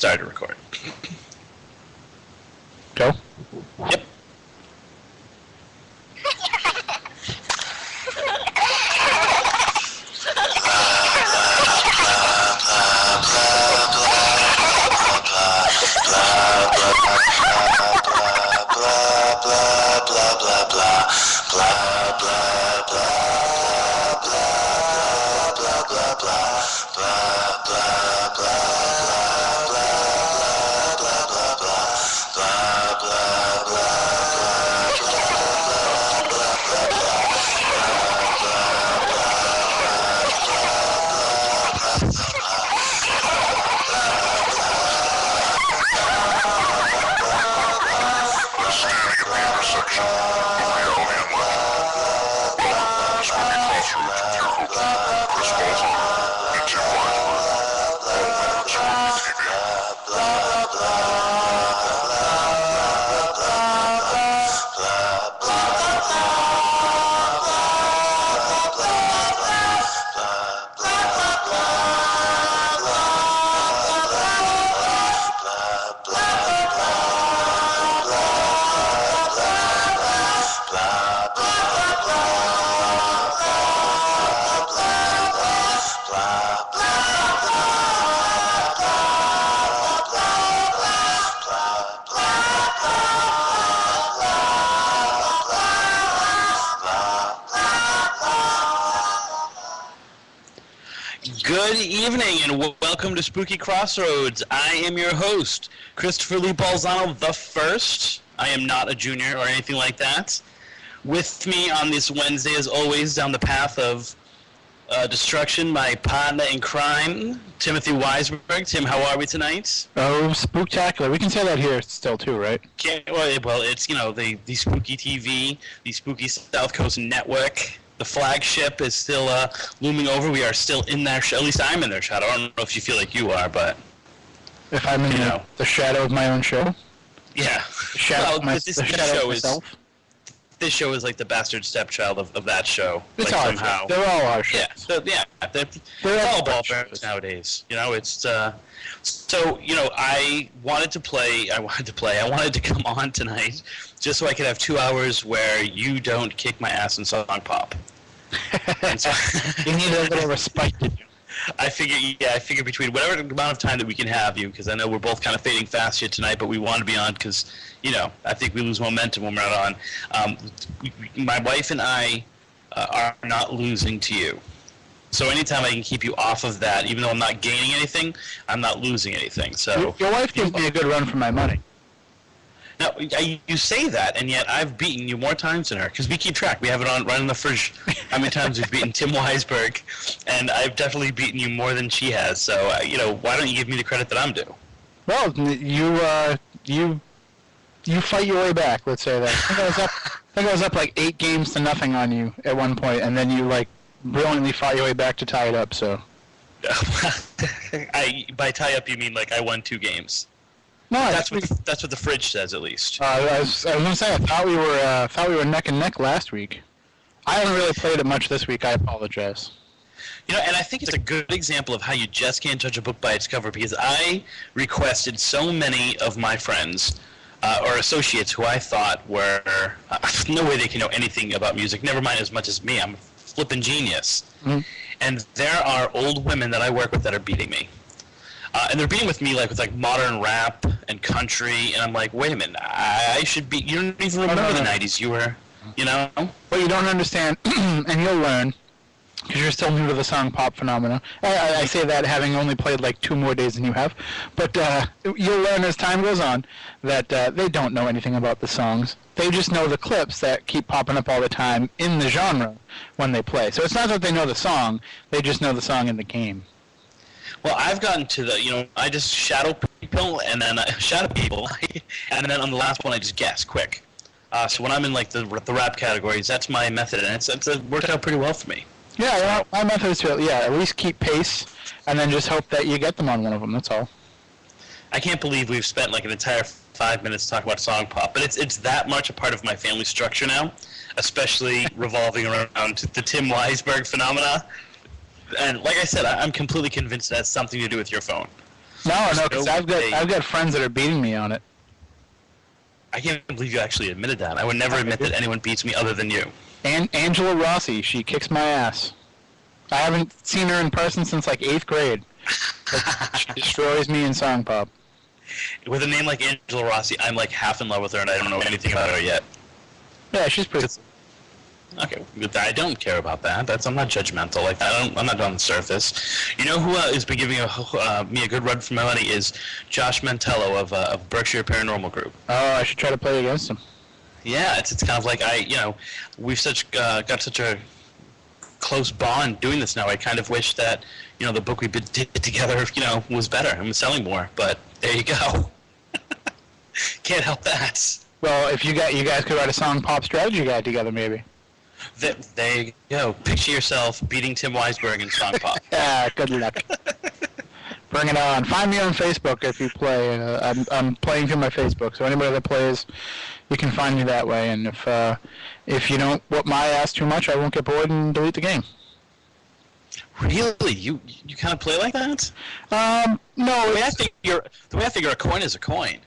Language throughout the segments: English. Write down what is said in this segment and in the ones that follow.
Started to record. Go. Yep. Good evening and welcome to Spooky Crossroads. I am your host, Christopher Lee Balzano the First. I am not a junior or anything like that. With me on this Wednesday, as always, down the path of destruction, my partner in crime, Timothy Weisberg. Tim, how are we tonight? Oh, spooktacular. We can say that here still too, right? Well, it's, the Spooky TV, the Spooky Southcoast Network. The flagship is still looming over. We are still in their shadow. At least I'm in their shadow. I don't know if you feel like you are, but... If I'm in the shadow of my own show? Yeah. This show is like the bastard stepchild of that show. It's like our somehow. show. They're all our shows. Yeah, they're all ball bearers nowadays. It's... I wanted to come on tonight just so I could have 2 hours where you don't kick my ass in song pop. So, you need a little respite. I figure between whatever amount of time that we can have you, because I know we're both kind of fading fast here tonight, but we want to be on because, I think we lose momentum when we're not on. My wife and I are not losing to you. So anytime I can keep you off of that, even though I'm not gaining anything, I'm not losing anything. So your wife gives me a good run for my money. Now, you say that, and yet I've beaten you more times than her, because we keep track. We have it right in the fridge how many times we've beaten Tim Weisberg, and I've definitely beaten you more than she has. So, why don't you give me the credit that I'm due? Well, you fight your way back, let's say that. I think I was up like 8 games to nothing on you at one point, and then you, brilliantly fought your way back to tie it up, so... By tie up, you mean, I won 2 games? No, that's what the fridge says, at least. I was gonna say I thought we were neck and neck last week. I haven't really played it much this week. I apologize. And I think it's a good example of how you just can't judge a book by its cover, because I requested so many of my friends or associates who I thought were no way they can know anything about music. Never mind as much as me. I'm a flippin' genius. Mm-hmm. And there are old women that I work with that are beating me. And they're beating with me with modern rap and country, and I'm like, wait a minute, I should be. You don't even remember the '90s. You were, Well, you don't understand, and you'll learn, because you're still new to the song pop phenomena. I say that having only played 2 more days than you have, but you'll learn as time goes on that they don't know anything about the songs. They just know the clips that keep popping up all the time in the genre when they play. So it's not that they know the song; they just know the song in the game. Well, I've gotten to the, I just shadow people, and then and then on the last one I just guess quick. So when I'm in the rap categories, that's my method, and it's worked out pretty well for me. Yeah, my method is to at least keep pace, and then just hope that you get them on one of them. That's all. I can't believe we've spent an entire 5 minutes talking about song pop, but it's that much a part of my family structure now, especially revolving around the Tim Weisberg phenomena. And like I said, I'm completely convinced it has something to do with your phone. No, because I've got friends that are beating me on it. I can't believe you actually admitted that. I would never admit that anyone beats me other than you. And Angela Rossi, she kicks my ass. I haven't seen her in person since like 8th grade. She destroys me in song pop. With a name like Angela Rossi, I'm like half in love with her, and I don't know anything about her yet. Yeah, she's pretty. Okay, I don't care about that. I'm not judgmental. Like I'm not on the surface. You know who has been giving me a good run for my money is Josh Mantello of Berkshire Paranormal Group. Oh, I should try to play against him. Yeah, it's kind of like we've got such a close bond doing this now. I kind of wish that the book we did together was better and was selling more. But there you go. Can't help that. Well, if you guys could write a song pop strategy guide together, maybe. There you go. Picture yourself beating Tim Weisberg in song pop. Yeah, good luck. Bring it on. Find me on Facebook if you play. I'm playing through my Facebook, so anybody that plays, you can find me that way. And if you don't whoop my ass too much, I won't get bored and delete the game. Really? You kind of play like that? No. The way I figure a coin is a coin.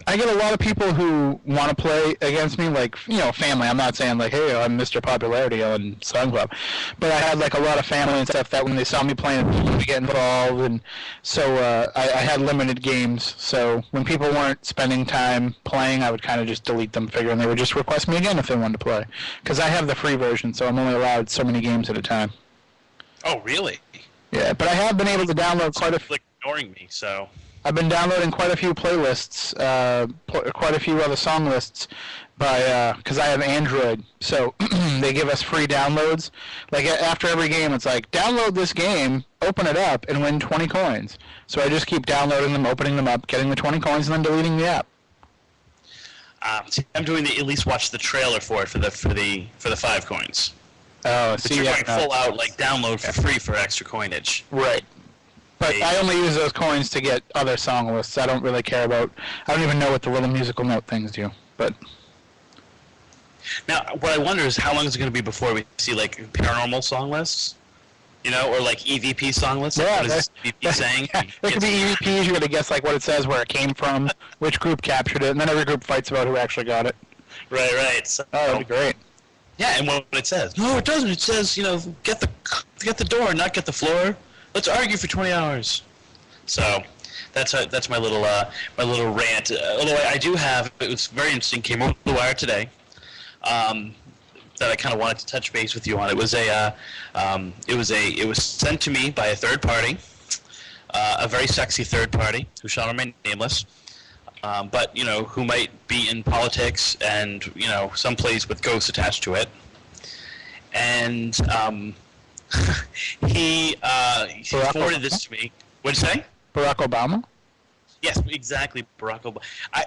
I get a lot of people who want to play against me, like, family. I'm not saying, like, hey, I'm Mr. Popularity on Song Club. But I had, like, a lot of family and stuff that when they saw me playing, they get involved. And so I had limited games. So when people weren't spending time playing, I would kind of just delete them, figuring they would just request me again if they wanted to play. Because I have the free version, so I'm only allowed so many games at a time. Oh, really? Yeah, but I have been able to download quite a few. Like ignoring me, so... I've been downloading quite a few playlists, quite a few other song lists, because I have Android. So they give us free downloads. Like after every game, it's like, download this game, open it up, and win 20 coins. So I just keep downloading them, opening them up, getting the 20 coins, and then deleting the app. I'm doing the at least watch the trailer for it for the 5 coins. Oh, but you're going full out like download for free for extra coinage. Right. But I only use those coins to get other song lists. I don't really care about... I don't even know what the little musical note things do. But now, what I wonder is how long is it going to be before we see, like, paranormal song lists? Or, like, EVP song lists? Yeah, what is EVP saying? It could be EVPs. You got to guess, like, what it says, where it came from, which group captured it, and then every group fights about who actually got it. Right. So, that'd be great. Yeah, and what it says. No, it doesn't. It says, get the door, not get the floor. Let's argue for 20 hours. So that's my little rant. Although I do have, it was very interesting. Came over the wire today. That I kind of wanted to touch base with you on. It was it was sent to me by a third party, a very sexy third party who shall remain nameless, but who might be in politics and someplace with ghosts attached to it, and. He forwarded this to me. What'd you say? Barack Obama? Yes, exactly, Barack Obama.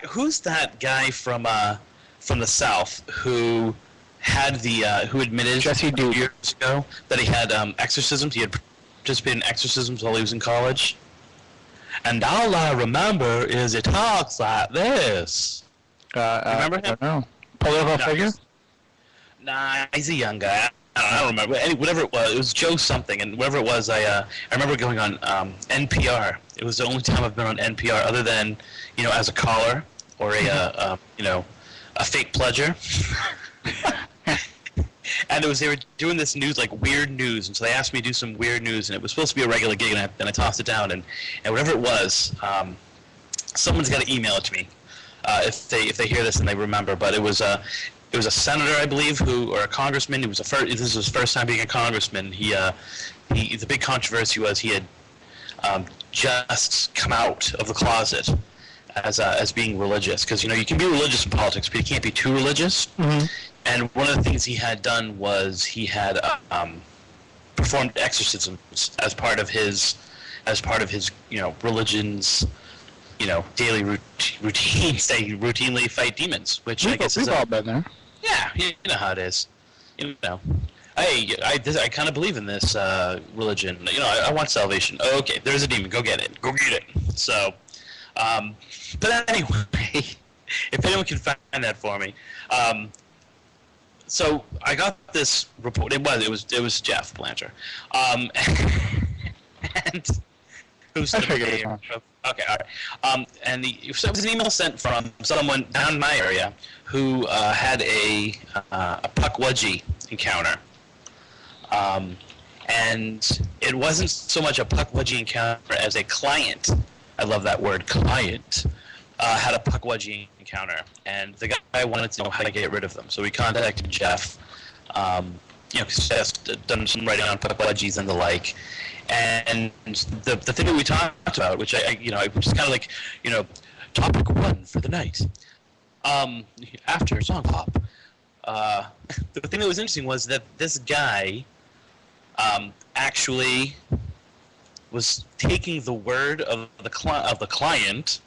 Who's that guy from the South who had who admitted Jesse Duke years ago that he had exorcisms? He had participated in exorcisms while he was in college. And all I remember is he talks like this. Remember him? I don't know. Political figure? Nah, he's a young guy. I don't remember. Whatever it was Joe something, and whatever it was, I remember going on NPR. It was the only time I've been on NPR, other than as a caller or a fake pledger. And they were doing this news, like weird news, and so they asked me to do some weird news, and it was supposed to be a regular gig, and I tossed it down, and whatever it was, someone's got to email it to me if they hear this and they remember, but it was a senator, I believe, or a congressman. This was his first time being a congressman. The big controversy was he had just come out of the closet as being religious, because you can be religious in politics, but you can't be too religious. Mm-hmm. And one of the things he had done was he had performed exorcisms as part of his religion's daily routines. They routinely fight demons, which I guess we've all been there. Yeah, you know how it is. I kind of believe in this religion. I want salvation. Oh, okay, there's a demon. Go get it. Go get it. So, but anyway, if anyone can find that for me. So I got this report. It was Jeff Blanchard, and Who's I the figured as mayor much. of? Okay, all right. So it was an email sent from someone down in my area who had a Pukwudgie encounter. And it wasn't so much a Pukwudgie encounter as a client. I love that word, client. Had a Pukwudgie encounter, and the guy wanted to know how to get rid of them. So we contacted Jeff, because Jeff's done some writing on Pukwudgies and the like. And the thing that we talked about, which which is kind of like, topic 1 for the night. After Song Pop, the thing that was interesting was that this guy actually was taking the word of the client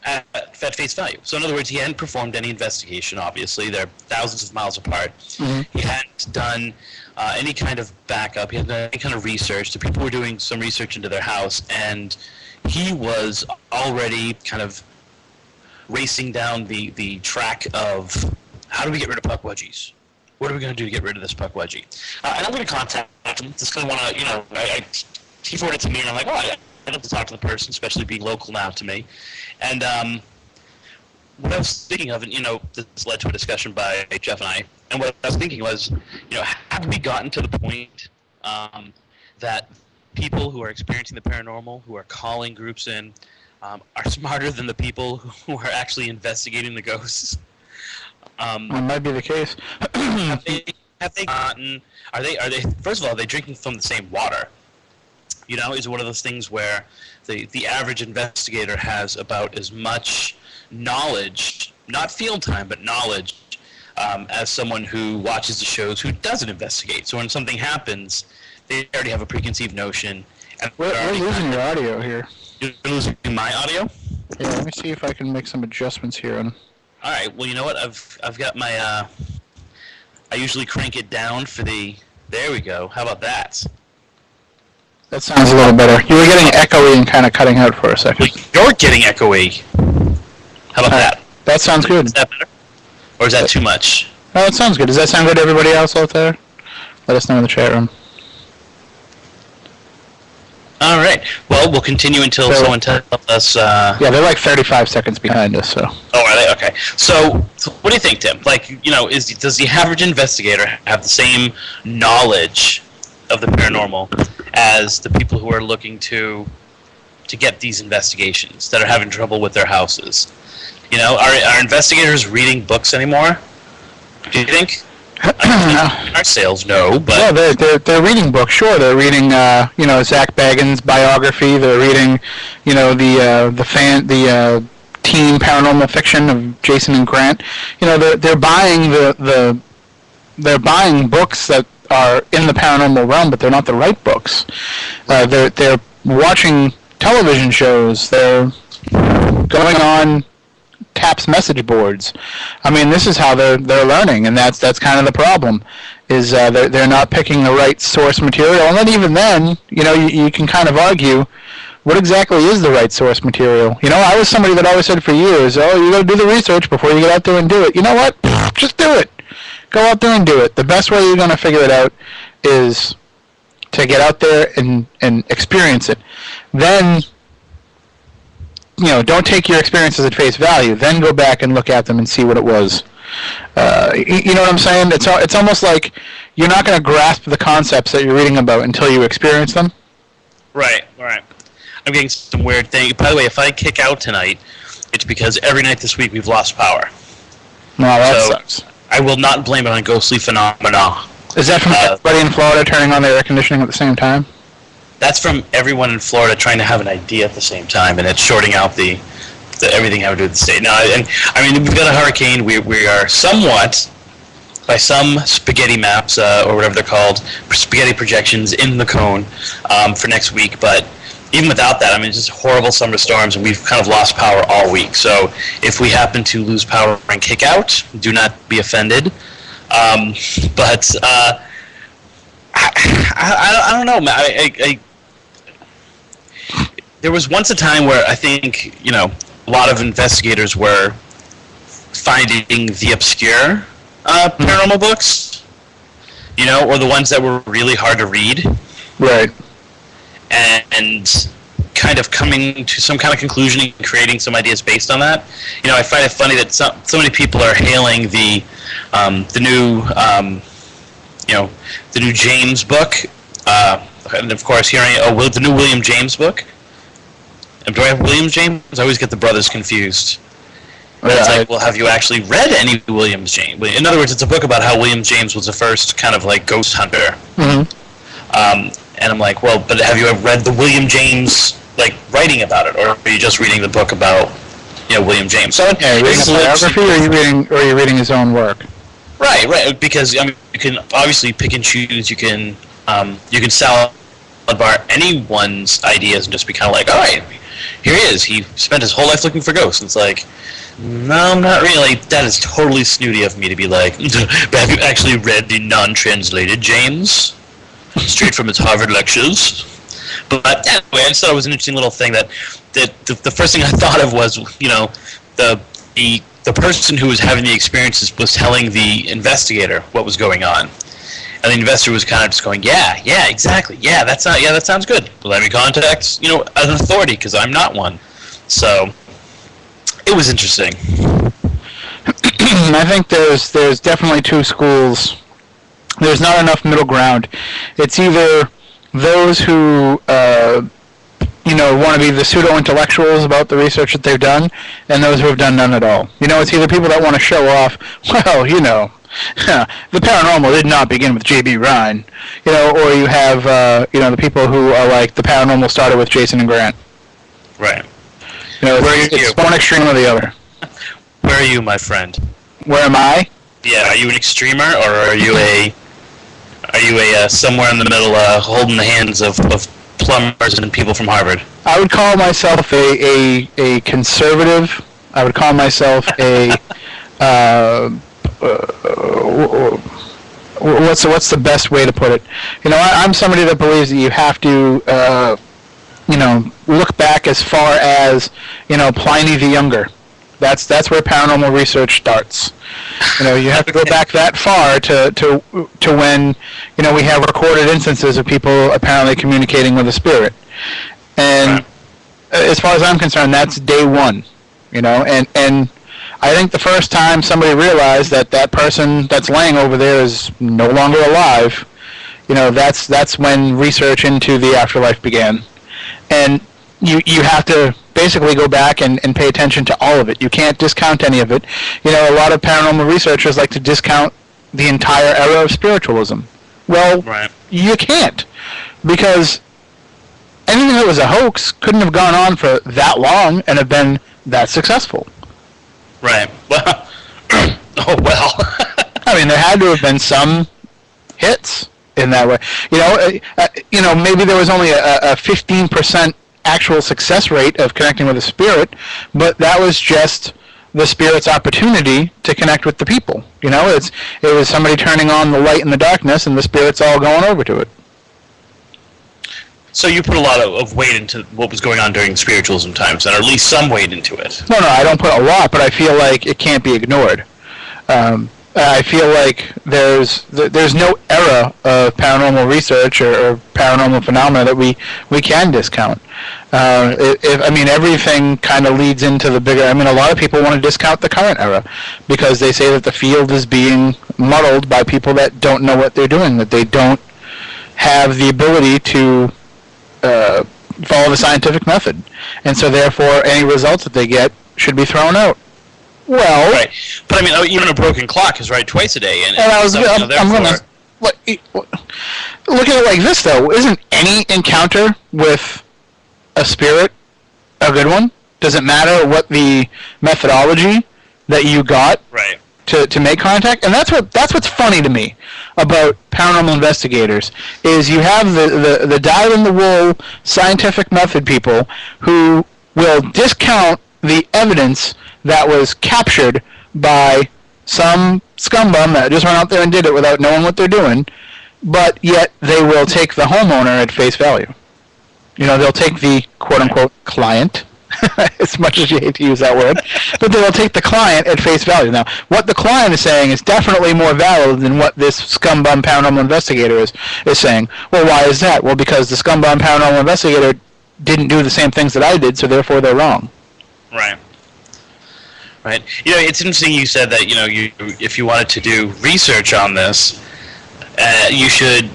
at face value. So in other words, he hadn't performed any investigation, obviously. They're thousands of miles apart. Mm-hmm. He hadn't done any kind of backup. He hadn't done any kind of research. The people were doing some research into their house, and he was already kind of racing down the track of, how do we get rid of Pukwudgies? What are we going to do to get rid of this Pukwudgie? And I'm going to contact him. Just going to want to, he forwarded it to me, and I'm like, I'd love to talk to the person, especially being local now to me. And what I was thinking of, and this led to a discussion by Jeff and I, and what I was thinking was, have we gotten to the point that people who are experiencing the paranormal, who are calling groups in, are smarter than the people who are actually investigating the ghosts? That might be the case. have they gotten? Are they? First of all, are they drinking from the same water? Is it one of those things where the average investigator has about as much knowledge, not field time, but knowledge, as someone who watches the shows who doesn't investigate. So when something happens, they already have a preconceived notion. And We're losing your audio here. You're losing my audio? Yeah, let me see if I can make some adjustments here. All right. Well, you know what? I've got my. I usually crank it down for the. There we go. How about that? That sounds a little better. You were getting echoey and kind of cutting out for a second. You're getting echoey. How about that? That sounds good. Is that better? Or is that too much? No, it sounds good. Does that sound good to everybody else out there? Let us know in the chat room. All right. Well, we'll continue until someone tells us. Yeah, they're like 35 seconds behind us. So. Oh, are they? Okay. So what do you think, Tim? Does the average investigator have the same knowledge of the paranormal as the people who are looking to get these investigations, that are having trouble with their houses? Are investigators reading books anymore? Do you think? Our sales, no, but yeah, they're reading books. Sure, they're reading Zach Bagans' biography. They're reading the teen paranormal fiction of Jason and Grant. They're buying they're buying books that are in the paranormal realm, but they're not the right books. They're watching television shows. They're going on TAPS message boards. I mean, this is how they're learning, and that's kind of the problem. Is they're not picking the right source material, and then even then, you can kind of argue, what exactly is the right source material? I was somebody that always said for years, you got to do the research before you get out there and do it. You know what? Just do it. Go out there and do it. The best way you're going to figure it out is to get out there and experience it. Then, don't take your experiences at face value. Then go back and look at them and see what it was. You know what I'm saying? It's almost like you're not going to grasp the concepts that you're reading about until you experience them. Right. I'm getting some weird thing. By the way, if I kick out tonight, it's because every night this week we've lost power. No, that sucks. I will not blame it on ghostly phenomena. Is that from everybody in Florida turning on their air conditioning at the same time? That's from everyone in Florida trying to have an idea at the same time, and it's shorting out the everything having to do with the state. Now, and I mean, we've got a hurricane. We are somewhat, by some spaghetti maps or whatever they're called, spaghetti projections in the cone for next week. But even without that, I mean, it's just horrible summer storms, and we've kind of lost power all week. So if we happen to lose power and kick out, do not be offended. But I don't know, man. There was once a time where I think, a lot of investigators were finding the obscure paranormal books, or the ones that were really hard to read. Right. and kind of coming to some kind of conclusion and creating some ideas based on that. I find it funny that so many people are hailing the new the new James book, and of course hearing the new William James book. Do I have William James? I always get the brothers confused. It's like, well, have you actually read any William James? In other words, it's a book about how William James was the first kind of like ghost hunter. Mm-hmm. And I'm like, well, but have you ever read the William James like writing about it, or are you just reading the book about William James? So yeah, reading a biography, or are you reading his own work? Right. Because you can obviously pick and choose. You can salad bar anyone's ideas and just be kind of like, all right, here he is. He spent his whole life looking for ghosts. And it's like, no, not really. That is totally snooty of me to be like, but have you actually read the non-translated James? Straight from his Harvard lectures. But anyway, I just thought it was an interesting little thing that the first thing I thought of was, the person who was having the experiences was telling the investigator what was going on. And the investigator was kind of just going, yeah, exactly. Yeah, that sounds good. Let me contact, an authority, because I'm not one. So it was interesting. I think there's definitely two schools. There's not enough middle ground. It's either those who want to be the pseudo-intellectuals about the research that they've done, and those who have done none at all. It's either people that want to show off, well, the paranormal did not begin with J.B. Rhine, or you have, the people who are like, the paranormal started with Jason and Grant. Right. It's one extreme or the other. Where are you, my friend? Where am I? Yeah, are you an extremer, or are you a somewhere in the middle, holding the hands of plumbers and people from Harvard? I would call myself a conservative. I would call myself a what's the best way to put it? I'm somebody that believes that you have to look back as far as Pliny the Younger. That's where paranormal research starts. You have to go back that far to when we have recorded instances of people apparently communicating with a spirit. And as far as I'm concerned, that's day one. And I think the first time somebody realized that person that's laying over there is no longer alive, that's when research into the afterlife began. And you have to basically go back and pay attention to all of it. You can't discount any of it. A lot of paranormal researchers like to discount the entire era of spiritualism. Well, You can't, because anything that was a hoax couldn't have gone on for that long and have been that successful. Right. Well, oh well. I mean, there had to have been some hits in that way. Maybe there was only a 15% actual success rate of connecting with a spirit, but that was just the spirit's opportunity to connect with the people. It was somebody turning on the light in the darkness, and the spirit's all going over to it. So you put a lot of weight into what was going on during spiritualism times, and at least some weight into it. No, I don't put a lot, but I feel like it can't be ignored. I feel like there's no era of paranormal research or paranormal phenomena that we can discount. Everything kind of leads into the bigger. A lot of people want to discount the current era because they say that the field is being muddled by people that don't know what they're doing, that they don't have the ability to follow the scientific method, and so therefore any results that they get should be thrown out. Well, right, but even a broken clock is right twice a day, and I'm going to look at it like this though. Isn't any encounter with a spirit a good one? Does it matter what the methodology that you got to make contact? And that's what's funny to me about paranormal investigators is you have the dyed-in-the-wool scientific method people who will discount the evidence that was captured by some scumbum that just went out there and did it without knowing what they're doing, but yet they will take the homeowner at face value. They'll take the quote-unquote client as much as you hate to use that word, but they will take the client at face value. Now, what the client is saying is definitely more valid than what this scumbum paranormal investigator is saying. Well, why is that? Well, because the scumbum paranormal investigator didn't do the same things that I did, so therefore they're wrong. Right. Right. It's interesting you said that, if you wanted to do research on this, you should,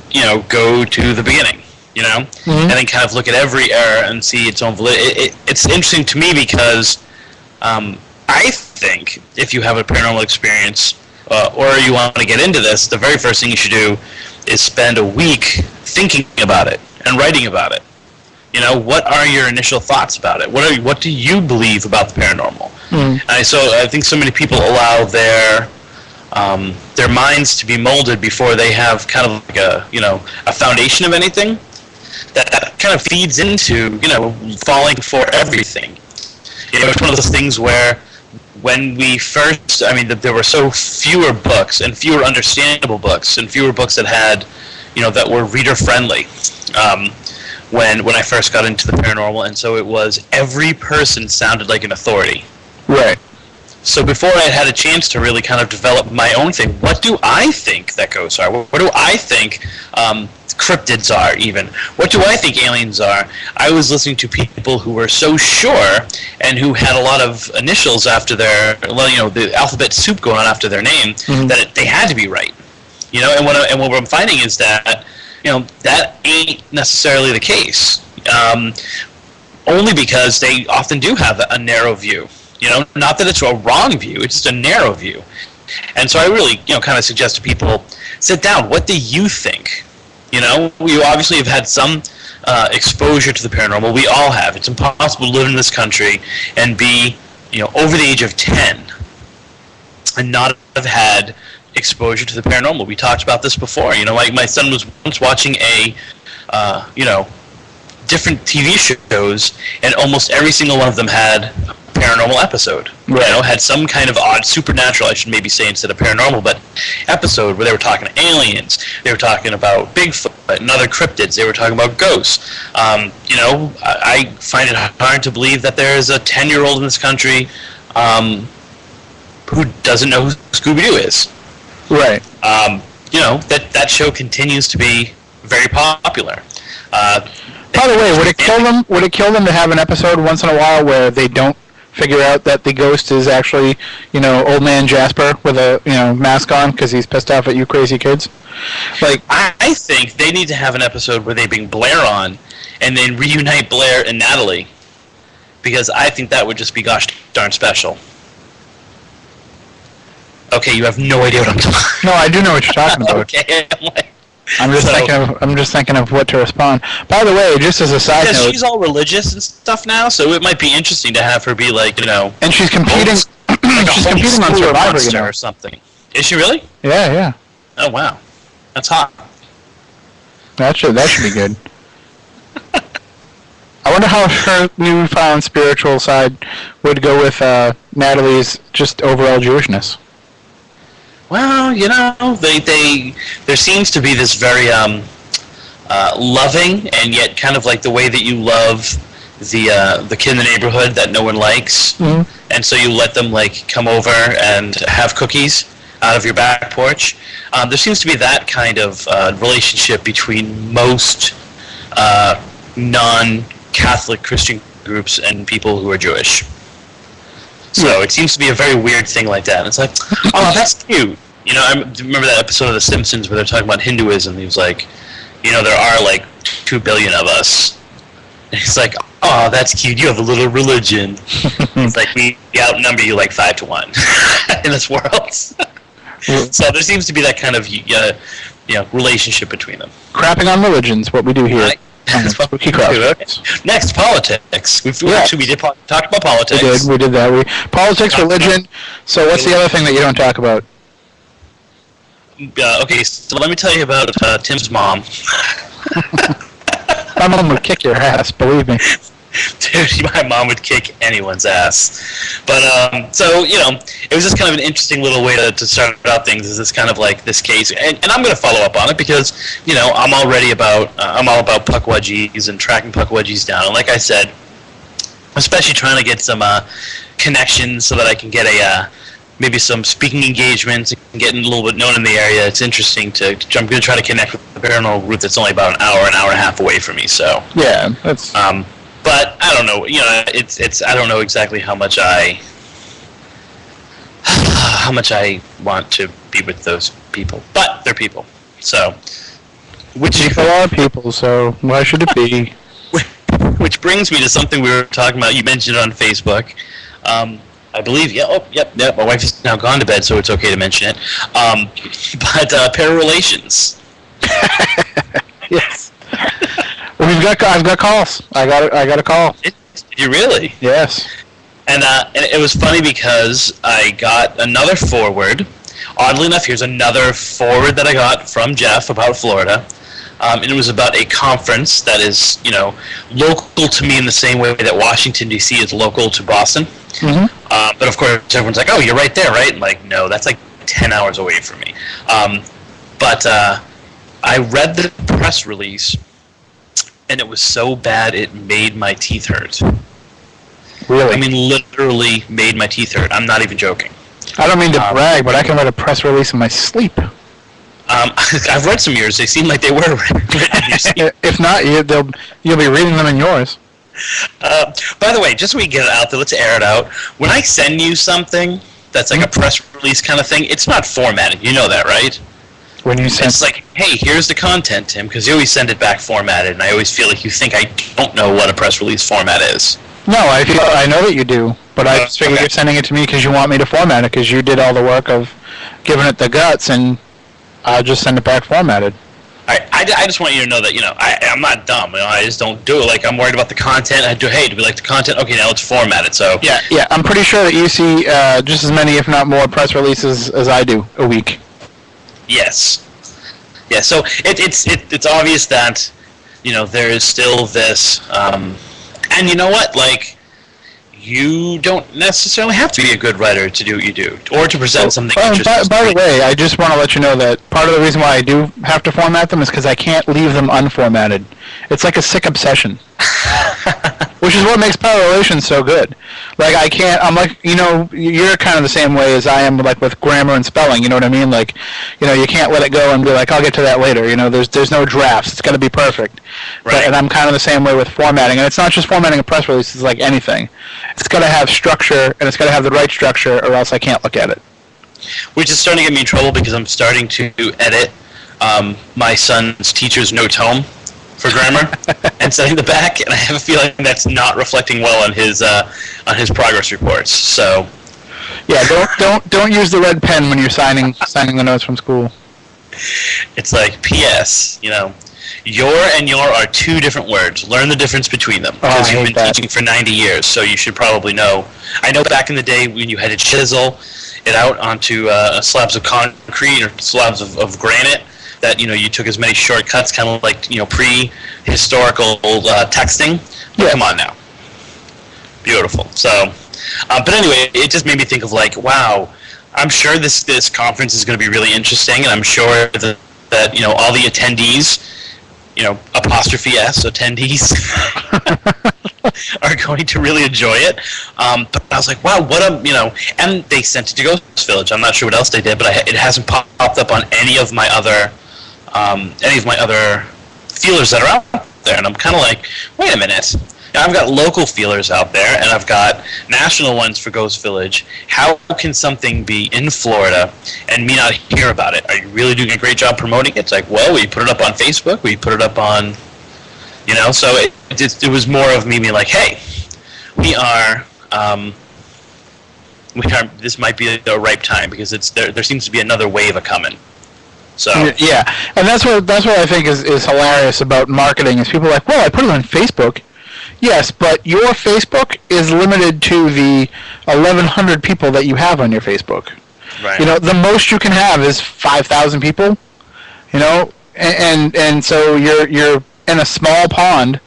go to the beginning, Mm-hmm. and then kind of look at every error and see its own validity. It's interesting to me because I think if you have a paranormal experience or you want to get into this, the very first thing you should do is spend a week thinking about it and writing about it. What are your initial thoughts about it? What do you believe about the paranormal? Mm. So I think so many people allow their minds to be molded before they have kind of like a foundation of anything that kind of feeds into falling for everything. It's one of those things where when we first, there were so fewer books and fewer understandable books and fewer books that had that were reader friendly. When I first got into the paranormal, and so it was every person sounded like an authority. Right. So before I had a chance to really kind of develop my own thing, what do I think that ghosts are? What do I think cryptids are even? What do I think aliens are? I was listening to people who were so sure and who had a lot of initials after their, the alphabet soup going on after their name, mm-hmm. that they had to be right. And what I'm finding is that that ain't necessarily the case. Only because they often do have a narrow view. Not that it's a wrong view, it's just a narrow view. And so I really, kind of suggest to people, sit down. What do you think? You obviously have had some exposure to the paranormal. We all have. It's impossible to live in this country and be, over the age of 10 and not have had exposure to the paranormal. We talked about this before. My son was once watching different TV shows, and almost every single one of them had a paranormal episode. Right. Had some kind of odd supernatural, I should maybe say instead of paranormal, but episode where they were talking aliens, they were talking about Bigfoot and other cryptids, they were talking about ghosts. I find it hard to believe that there is a 10-year-old in this country who doesn't know who Scooby-Doo is. Right. That show continues to be very popular. By the way, would it kill them? Would it kill them to have an episode once in a while where they don't figure out that the ghost is actually, old man Jasper with a mask on because he's pissed off at you crazy kids? Like, I think they need to have an episode where they bring Blair on, and then reunite Blair and Natalie, because I think that would just be gosh darn special. Okay, you have no idea what I'm talking about. No, I do know what you're talking about. Okay, I'm just thinking of what to respond. By the way, just as a side note, she's all religious and stuff now, so it might be interesting to have her be like, And she's competing. She's competing on Survivor, or something. Is she really? Yeah. Oh wow, that's hot. That should be good. I wonder how her newfound spiritual side would go with Natalie's just overall Jewishness. Well, there seems to be this very loving, and yet kind of like the way that you love the kid in the neighborhood that no one likes, mm-hmm. and so you let them come over and have cookies out of your back porch. There seems to be that kind of relationship between most non-Catholic Christian groups and people who are Jewish. So it seems to be a very weird thing like that. And it's like, oh, that's cute. I remember that episode of The Simpsons where they're talking about Hinduism. He was like, there are 2 billion of us. And he's like, oh, that's cute. You have a little religion. It's like, we outnumber you 5 to 1 in this world. So there seems to be that kind of relationship between them. Crapping on religions, what we do here. Next, politics. We did talk about politics. We did that. Politics, religion. So what's the other thing that you don't talk about? Okay, so let me tell you about Tim's mom. My mom would kick your ass, believe me. Dude, my mom would kick anyone's ass. But, so, it was just kind of an interesting little way to start out things, is this kind of this case. And I'm going to follow up on it because, I'm all about puckwudgies and tracking puckwudgies down. And like I said, especially trying to get some connections so that I can get maybe some speaking engagements and getting a little bit known in the area. It's interesting I'm going to try to connect with the paranormal group that's only about an hour and a half away from me. So yeah, that's. But I don't know. It's I don't know exactly how much I want to be with those people, but they're people. So, People are people, so why should it be? Which brings me to something we were talking about. You mentioned it on Facebook. I believe, yep. My wife is now gone to bed, so it's okay to mention it. But pararelations. Yes. Well, I've got calls. I got a call. Did you really? Yes. And it was funny because I got another forward. Oddly enough, here's another forward that I got from Jeff about Florida. And it was about a conference that is, local to me in the same way that Washington, D.C. is local to Boston. Mm-hmm. But of course, everyone's like, oh, you're right there, right? I'm like, no, that's like 10 hours away from me. But I read the press release, and it was so bad it made my teeth hurt. Really? I mean, literally made my teeth hurt. I'm not even joking. I don't mean to brag, but I can read a press release in my sleep. I've read some of yours. They seem like they were written in your sleep. If not, you'll be reading them in yours. By the way, just so we get it out there, let's air it out. When I send you something that's like a press release kind of thing, it's not formatted. You know that, right? When you send... It's like, hey, here's the content, Tim, because you always send it back formatted, and I always feel like you think I don't know what a press release format is. No, I know that you do, but I just figured you're sending it to me because you want me to format it, because you did all the work of giving it the guts, and I'll just send it back formatted. I just want you to know that, I'm not dumb. I just don't do it. Like, I'm worried about the content. Do we like the content? Okay, now let's format it. So yeah. I'm pretty sure that you see just as many, if not more, press releases as I do a week. Yes. Yeah. So it's obvious that there is still this, and you know what? Like, you don't necessarily have to be a good writer to do what you do, or to present something interesting. By the way, I just want to let you know that part of the reason why I do have to format them is because I can't leave them unformatted. It's like a sick obsession. Which is what makes pararelations so good. Like, I can't, I'm like, you're kind of the same way as I am, like, with grammar and spelling, you know what I mean? Like, you can't let it go and be like, I'll get to that later, there's no drafts, it's got to be perfect. Right. And I'm kind of the same way with formatting, and it's not just formatting a press release, it's like anything. It's got to have structure, and it's got to have the right structure, or else I can't look at it. Which is starting to get me in trouble because I'm starting to edit my son's teacher's notes home for grammar and sending the back, and I have a feeling that's not reflecting well on his progress reports. So, yeah, don't use the red pen when you're signing the notes from school. It's like, P.S. Your and your are two different words. Learn the difference between them because you've been teaching for 90 years, so you should probably know. I know back in the day when you had to chisel it out onto slabs of concrete or slabs of granite, that you took as many shortcuts, kind of like pre-historical texting. But come on now, beautiful. So, but anyway, it just made me think of like, wow, I'm sure this conference is going to be really interesting, and I'm sure that all the attendees, apostrophe S attendees, are going to really enjoy it. But I was like, wow, what and they sent it to Ghost Village. I'm not sure what else they did, but it hasn't popped up on any of my other feelers that are out there, and I'm kind of like, wait a minute. I've got local feelers out there, and I've got national ones for Ghost Village. How can something be in Florida and me not hear about it? Are you really doing a great job promoting it? It's like, well, we put it up on Facebook, we put it up on, so it was more of me being like, hey, we are, this might be the ripe time because there seems to be another wave a coming. So yeah, and that's what I think is hilarious about marketing is people are like, well, I put it on Facebook. Yes, but your Facebook is limited to the 1,100 people that you have on your Facebook. Right. The most you can have is 5,000 people. And so you're in a small pond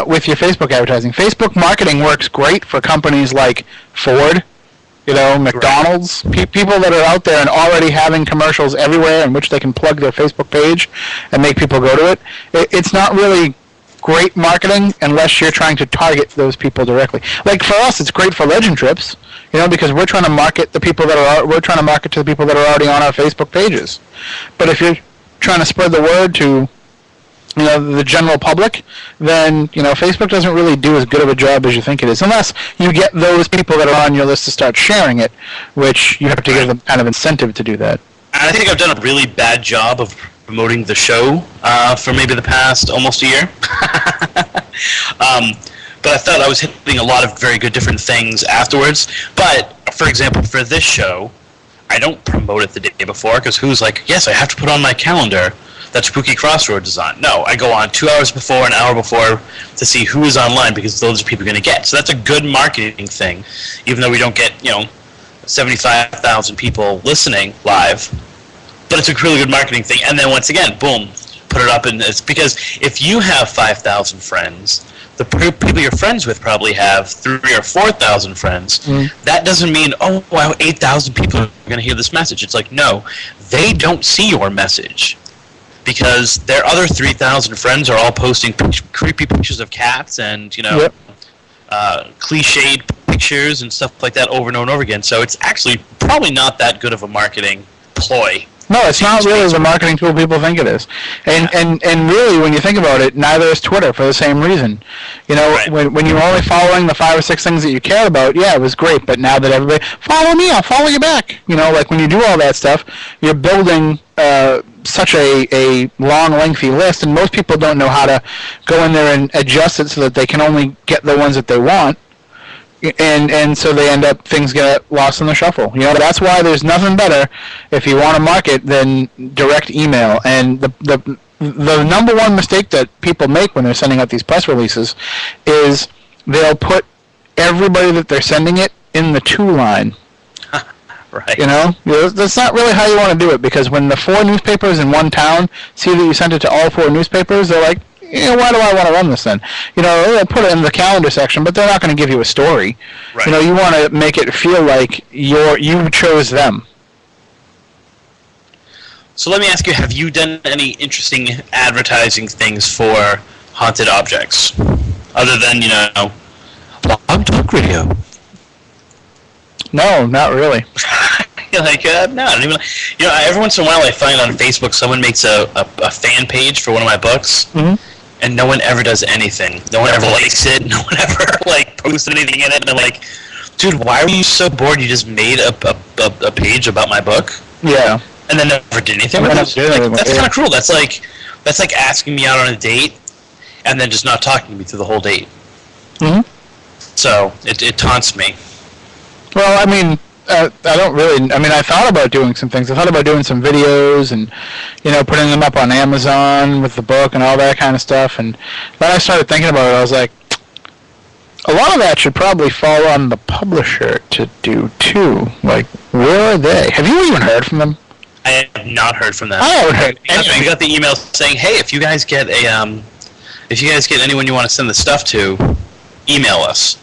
with your Facebook advertising. Facebook marketing works great for companies like Ford, McDonald's, people that are out there and already having commercials everywhere in which they can plug their Facebook page and make people go to it. It's not really great marketing unless you're trying to target those people directly. Like for us, it's great for Legend Trips, because we're trying to market to the people that are already on our Facebook pages. But if you're trying to spread the word to the general public, then Facebook doesn't really do as good of a job as you think it is, unless you get those people that are on your list to start sharing it, which you have to give them kind of incentive to do that. I think I've done a really bad job of promoting the show for maybe the past almost a year. But I thought I was hitting a lot of very good different things afterwards. But, for example, for this show, I don't promote it the day before, because who's like, yes, I have to put on my calendar that Spooky Crossroads is on. No, I go on 2 hours before, an hour before, to see who is online, because those are people going to get. So that's a good marketing thing, even though we don't get, 75,000 people listening live. But it's a really good marketing thing. And then once again, boom, put it up. And it's because if you have 5,000 friends, the people you're friends with probably have 3,000 or 4,000 friends. That doesn't mean, oh, wow, 8,000 people are going to hear this message. It's like, no, they don't see your message, because their other 3,000 friends are all posting creepy pictures of cats and, cliched pictures and stuff like that over and over and over again. So it's actually probably not that good of a marketing ploy. No, it's not really the marketing tool people think it is. And really, when you think about it, neither is Twitter for the same reason. Right. When you're only following the 5 or 6 things that you cared about, yeah, it was great. But now that everybody, follow me, I'll follow you back. Like when you do all that stuff, you're building such a long, lengthy list, and most people don't know how to go in there and adjust it so that they can only get the ones that they want. And so they end up, things get lost in the shuffle. That's why there's nothing better if you want to market than direct email. And the number one mistake that people make when they're sending out these press releases is they'll put everybody that they're sending it in the to line. Right. That's not really how you want to do it, because when the 4 newspapers in one town see that you sent it to all 4 newspapers, they're like, why do I want to run this then? They'll put it in the calendar section, but they're not going to give you a story. Right. You want to make it feel like you chose them. So let me ask you, have you done any interesting advertising things for haunted objects? Other than, Blog Talk Radio. No, not really. No, I don't even. Every once in a while I find on Facebook someone makes a fan page for one of my books, and no one ever does anything. No one ever likes it. No one ever posts anything in it. And I'm like, dude, why were you so bored? You just made a page about my book. Yeah. And then never did anything with it. That's kind of cruel. That's like asking me out on a date, and then just not talking to me through the whole date. So it taunts me. Well, I mean, I don't really. I mean, I thought about doing some things. I thought about doing some videos and, putting them up on Amazon with the book and all that kind of stuff. And then I started thinking about it. I was like, a lot of that should probably fall on the publisher to do too. Like, where are they? Have you even heard from them? I have not heard from them. I haven't heard. We got the email saying, hey, if you guys get anyone you want to send the stuff to, email us.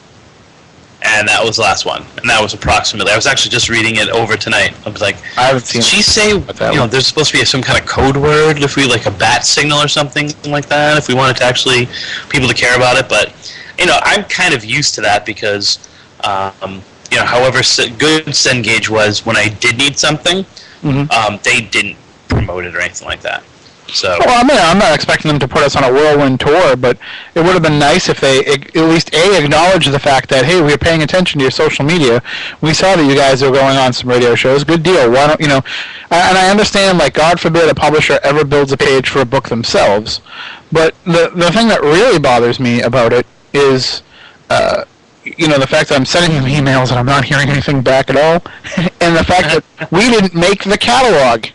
And that was the last one. And that was approximately, I was actually just reading it over tonight. I was like, I haven't seen. Did she say, there's supposed to be some kind of code word if we, a bat signal or something like that, if we wanted to actually, people to care about it. But, I'm kind of used to that because, however good Cengage was when I did need something, they didn't promote it or anything like that. So. Well, I'm not expecting them to put us on a whirlwind tour, but it would have been nice if they at least acknowledged the fact that, hey, we're paying attention to your social media. We saw that you guys are going on some radio shows. Good deal. Why don't and I understand, God forbid a publisher ever builds a page for a book themselves, but the thing that really bothers me about it is, the fact that I'm sending them emails and I'm not hearing anything back at all, and the fact that we didn't make the catalog.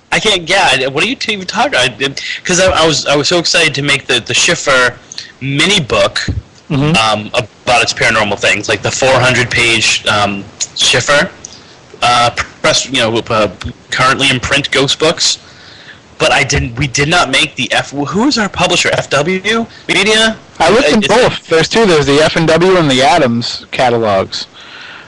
I can't. Yeah. What are you even talking about? Because I was so excited to make the Schiffer mini book about its paranormal things, like the 400-page Schiffer press, currently in print ghost books. But we did not make the Who is our publisher? FW Media. I looked at both. There's two. There's the F&W and the Adams catalogs.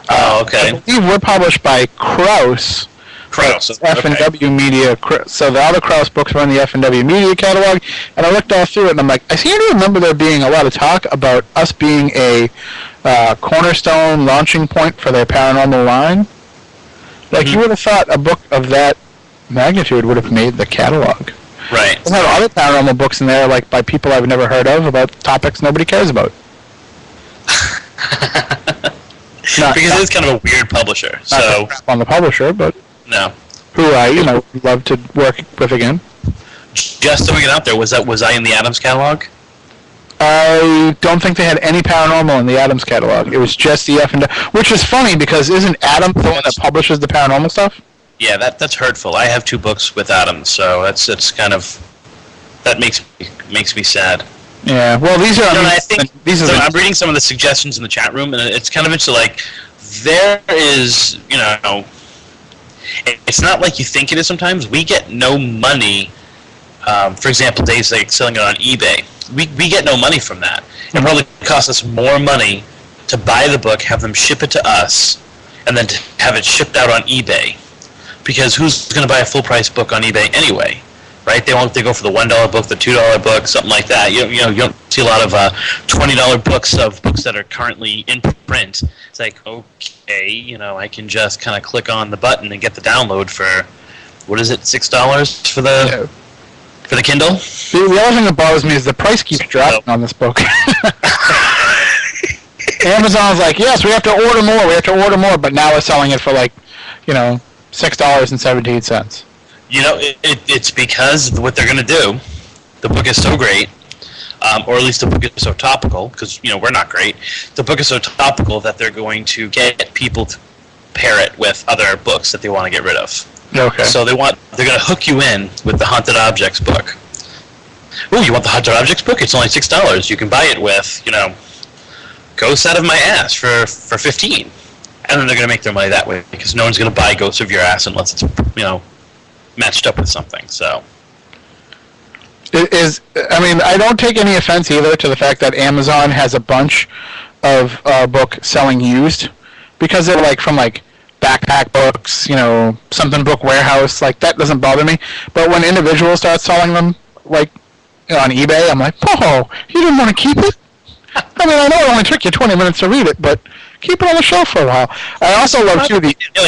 Oh, okay. I believe we're published by Krause. Krause. F&W Media. So all the Krause books were in the F&W Media catalog, and I looked all through it, and I'm like, I seem to remember there being a lot of talk about us being a cornerstone launching point for their paranormal line. Like, you would have thought a book of that magnitude would have made the catalog. Right. There's other paranormal books in there, like by people I've never heard of, about topics nobody cares about. Because it's kind of a weird publisher. So on the publisher, but no. Who I love to work with again. Just throwing it out there, was I in the Adams catalog? I don't think they had any paranormal in the Adams catalog. It was just the F&W, which is funny because isn't Adams the one that publishes the paranormal stuff? Yeah, that's hurtful. I have 2 books with Adams, so it's kind of that makes me sad. Yeah, well, these are. I'm reading some of the suggestions in the chat room, and it's kind of interesting. Like, there is, it's not like you think it is. Sometimes we get no money. For example, Dave's like selling it on eBay. We get no money from that. It probably costs us more money to buy the book, have them ship it to us, and then to have it shipped out on eBay. Because who's going to buy a full price book on eBay anyway? Right? They go for the $1 book, the $2 book, something like that. You don't see a lot of $20 books that are currently in print. It's like, okay, I can just kind of click on the button and get the download for, what is it, $6 for the Kindle? The other thing that bothers me is the price keeps dropping on this book. Amazon's like, yes, we have to order more, but now we're selling it for $6.17. It's because what they're going to do, the book is so great, or at least the book is so topical, because, we're not great. The book is so topical that they're going to get people to pair it with other books that they want to get rid of. Okay. So they're going to hook you in with the Haunted Objects book. Ooh, you want the Haunted Objects book? It's only $6. You can buy it with, Ghosts Out of My Ass for $15. And then they're going to make their money that way, because no one's going to buy Ghosts of Your Ass unless it's, matched up with something. So I don't take any offense either to the fact that Amazon has a bunch of book selling used, because they're from backpack books, something book warehouse, that doesn't bother me. But when individuals start selling them on eBay, I'm like, oh, you didn't want to keep it? I know it only took you 20 minutes to read it, but keep it on the shelf for a while. I also love too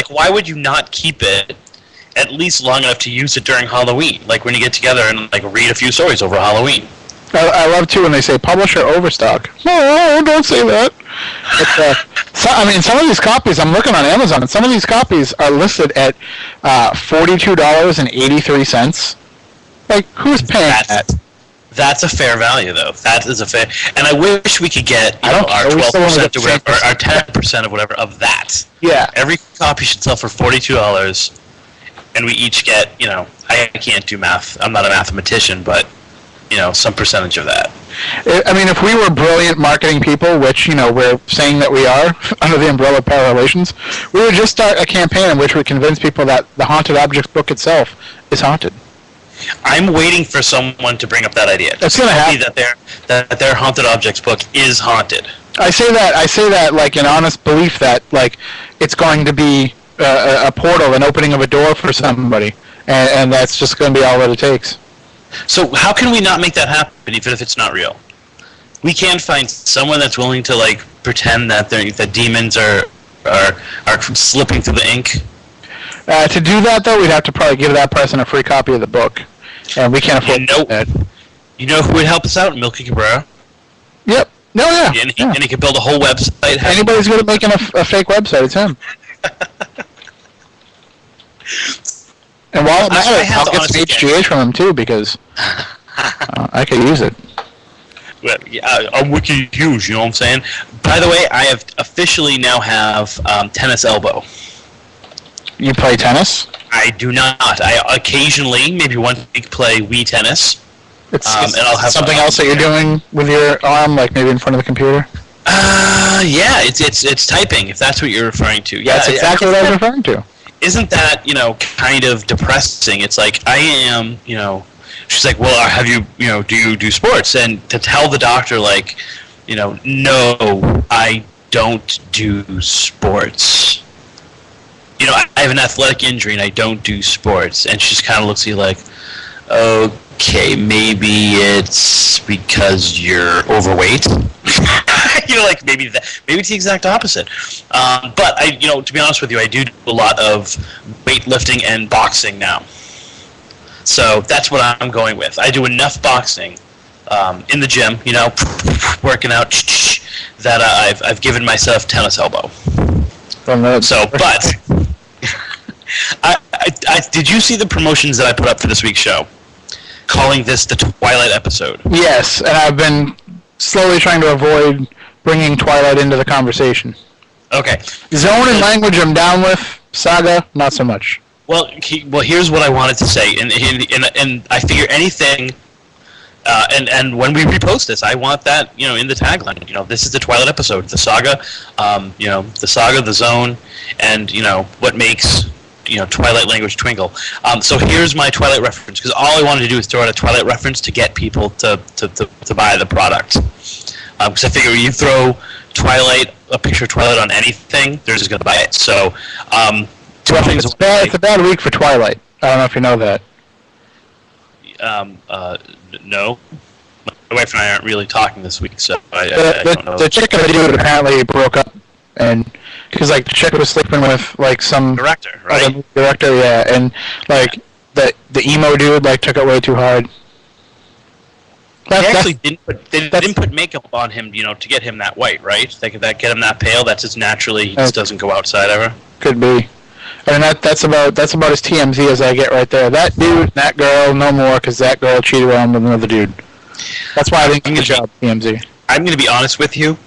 why would you not keep it at least long enough to use it during Halloween? Like when you get together and read a few stories over Halloween. I love too when they say publisher overstock. No, don't say that. But, some of these copies, I'm looking on Amazon, and some of these copies are listed at $42.83. Who's paying that? That's a fair value, though. That is a fair, and I wish we could get our 12% or whatever, or our 10% of whatever of that. Yeah. Every copy should sell for $42, and we each get, I can't do math. I'm not a mathematician, but some percentage of that. If we were brilliant marketing people, which we're saying that we are under the umbrella of Power Relations, we would just start a campaign in which we convince people that the Haunted Objects book itself is haunted. I'm waiting for someone to bring up that idea. It's going to happen. That their Haunted Objects book is haunted. I say that in honest belief that it's going to be a portal, an opening of a door for somebody, and that's just going to be all that it takes. So how can we not make that happen, even if it's not real? We can't find someone that's willing to pretend that the demons are slipping through the ink. To do that, though, we'd have to probably give that person a free copy of the book, and we can't afford that. You know who would help us out? Milky Cabrera. Yep. No, yeah. And he could build a whole website. Anybody's good at making a fake website, it's him. And while it matters, I'll get some HGH from him, too, because I could use it. Well, yeah, I'm wiki huge, you know what I'm saying? By the way, I have officially now have tennis elbow. You play tennis? I do not. I occasionally, maybe one week, play Wii tennis. And I'll have something else that you're doing with your arm, maybe in front of the computer? Yeah, it's typing, if that's what you're referring to. Yeah, that's exactly what I was referring to. Isn't that, kind of depressing? It's I am, she's like, well, have you, do you do sports? And to tell the doctor, no, I don't do sports. I have an athletic injury and I don't do sports. And she just kind of looks at you like, okay, maybe it's because you're overweight. Like maybe it's the exact opposite. But to be honest with you, I do a lot of weightlifting and boxing now. So that's what I'm going with. I do enough boxing in the gym, working out, that I've given myself tennis elbow. So, but did you see the promotions that I put up for this week's show? Calling this the Twilight episode. Yes, and I've been slowly trying to avoid bringing Twilight into the conversation. Okay. Zone and language I'm down with. Saga, not so much. Well, here's what I wanted to say, and I figure anything, and when we repost this, I want that in the tagline. This is the Twilight episode, the Saga, the Saga, the Zone, and what makes Twilight language twinkle. So here's my Twilight reference, because all I wanted to do is throw out a Twilight reference to get people to buy the product. Because I figure you throw a picture of Twilight on anything, they're just going to buy it. So, it's a bad week for Twilight. I don't know if you know that. No. My wife and I aren't really talking this week, so I don't know. The chick and the dude apparently broke up, and because the chick was sleeping with some director, right? Director, yeah, and the emo dude took it way too hard. They actually didn't put makeup on him, to get him that white, right? They could get him that pale. That's just naturally. He just doesn't go outside ever. Could be. I mean, that's about as TMZ as I get right there. That dude, that girl, no more, because that girl cheated on with another dude. That's why I think good job, TMZ. I'm going to be honest with you.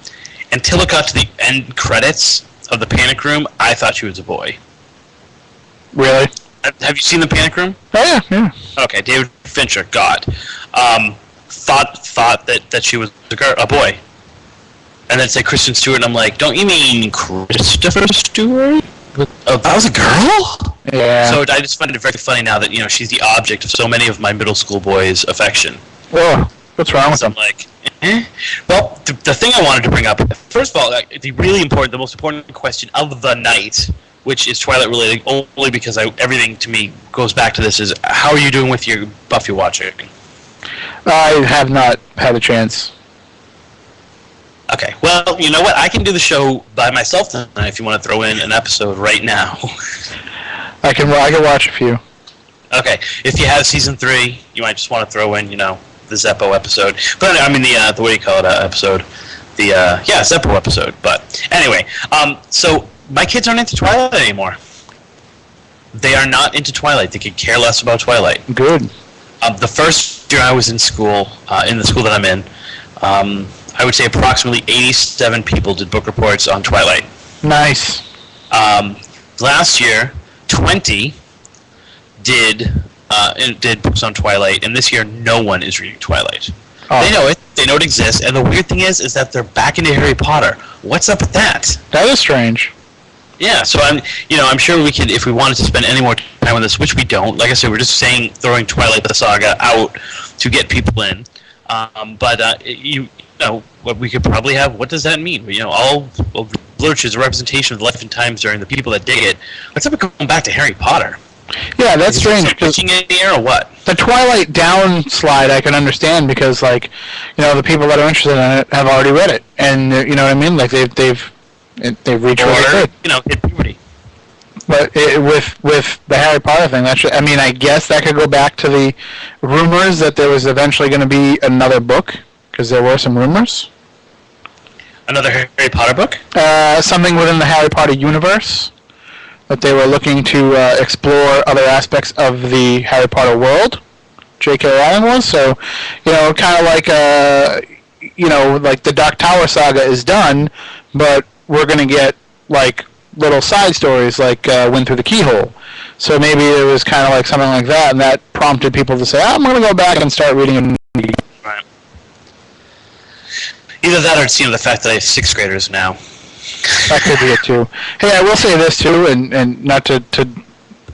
Until it got to the end credits of the Panic Room, I thought she was a boy. Really? Have you seen the Panic Room? Oh yeah. Okay, David Fincher, God, thought that she was a boy, and then say Kristen Stewart, and I'm like, don't you mean Christopher Stewart? Oh, that was a girl? Yeah. So I just find it very funny now that she's the object of so many of my middle school boys' affection. Whoa, what's wrong with them? I'm like, Well, the thing I wanted to bring up, first of all, the most important question of the night, which is Twilight related, only because everything to me goes back to this, is how are you doing with your Buffy watching? I have not had a chance. Okay, well, you know what? I can do the show by myself tonight if you want to throw in an episode right now. I can watch a few. Okay, if you have season 3, you might just want to throw in, the Zeppo episode. But I mean the what do you call it? Episode, the Zeppo episode. But anyway, so my kids aren't into Twilight anymore. They are not into Twilight. They could care less about Twilight. Good. The first year I was in school, in the school that I'm in, I would say approximately 87 people did book reports on Twilight. Nice. Last year, 20 did books on Twilight, and this year no one is reading Twilight. Oh. They know it. They know it exists, and the weird thing is that they're back into Harry Potter. What's up with that? That is strange. Yeah, so I'm sure we could, if we wanted to spend any more time on this, which we don't. Like I said, we're just throwing Twilight the Saga out to get people in. What we could probably have. What does that mean? All literature is a representation of life and times during the people that dig it. What's up with going back to Harry Potter? Yeah, that's strange. Pitching in the air or what? The Twilight downslide I can understand because, the people that are interested in it have already read it, and you know what I mean. They've reached where they could. Hit puberty. But with the Harry Potter thing, I guess that could go back to the rumors that there was eventually going to be another book, because there were some rumors. Another Harry Potter book? Something within the Harry Potter universe, that they were looking to explore other aspects of the Harry Potter world. J.K. Rowling was, so, kind of like the Dark Tower saga is done, but we're going to get, little side stories like Wind Through the Keyhole. So maybe it was kind of like something like that, and that prompted people to say, I'm going to go back and start reading. Right. Either that or it's, the fact that I have 6th graders now. That could be it, too. Hey, I will say this, too, and not to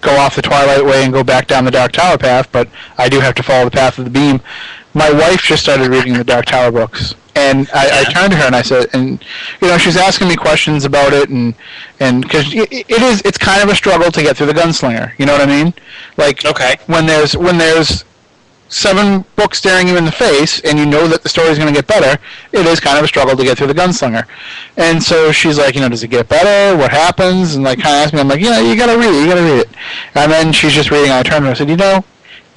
go off the Twilight way and go back down the Dark Tower path, but I do have to follow the path of the beam. My wife just started reading the Dark Tower books, And I turned to her and I said, and she's asking me questions about it, and because it's kind of a struggle to get through the Gunslinger. You know what I mean? Like, okay. when there's 7 books staring you in the face, and you know that the story's going to get better, it is kind of a struggle to get through the Gunslinger. And so she's like, does it get better? What happens? And like, kind of asked me, I'm like, you got to read it. And then she's just reading, and I turned to her and I said,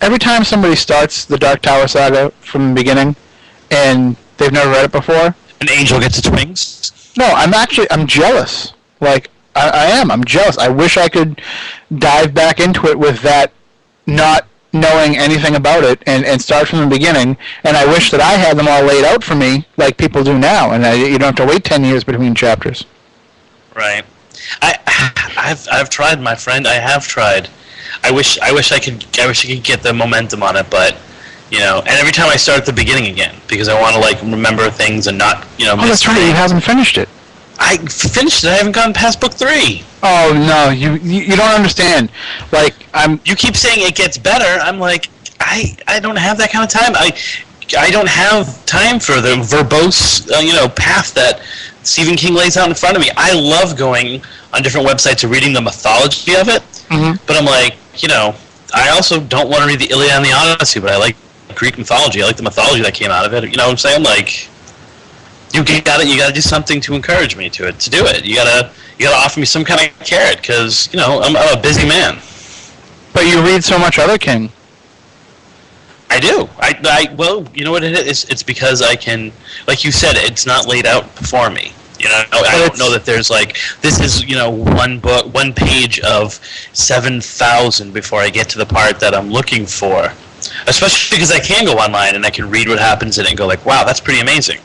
every time somebody starts the Dark Tower saga from the beginning, and they've never read it before, an angel gets its wings? No, I'm jealous. Like, I am. I'm jealous. I wish I could dive back into it with that, not knowing anything about it, and start from the beginning. And I wish that I had them all laid out for me like people do now, and you don't have to wait 10 years between chapters. Right. I've tried, my friend. I have tried. I wish I could get the momentum on it, but and every time I start at the beginning again because I want to remember things and not miss. Oh, that's right. You haven't finished it. I finished it. I haven't gotten past book 3. Oh no, you don't understand. Like, You keep saying it gets better. I'm like, I don't have that kind of time. I don't have time for the verbose path that Stephen King lays out in front of me. I love going on different websites and reading the mythology of it, but I'm like, I also don't want to read the Iliad and the Odyssey, but I like Greek mythology. I like the mythology that came out of it. You know what I'm saying? Like, you gotta do something to encourage me to do it. You gotta offer me some kind of carrot because I'm a busy man. But you read so much other King. I do. Well, you know what it is? It's because I can, like you said, it's not laid out before me. I don't know that there's this is one page of 7,000 before I get to the part that I'm looking for. Especially because I can go online and I can read what happens in it and go like, wow, that's pretty amazing.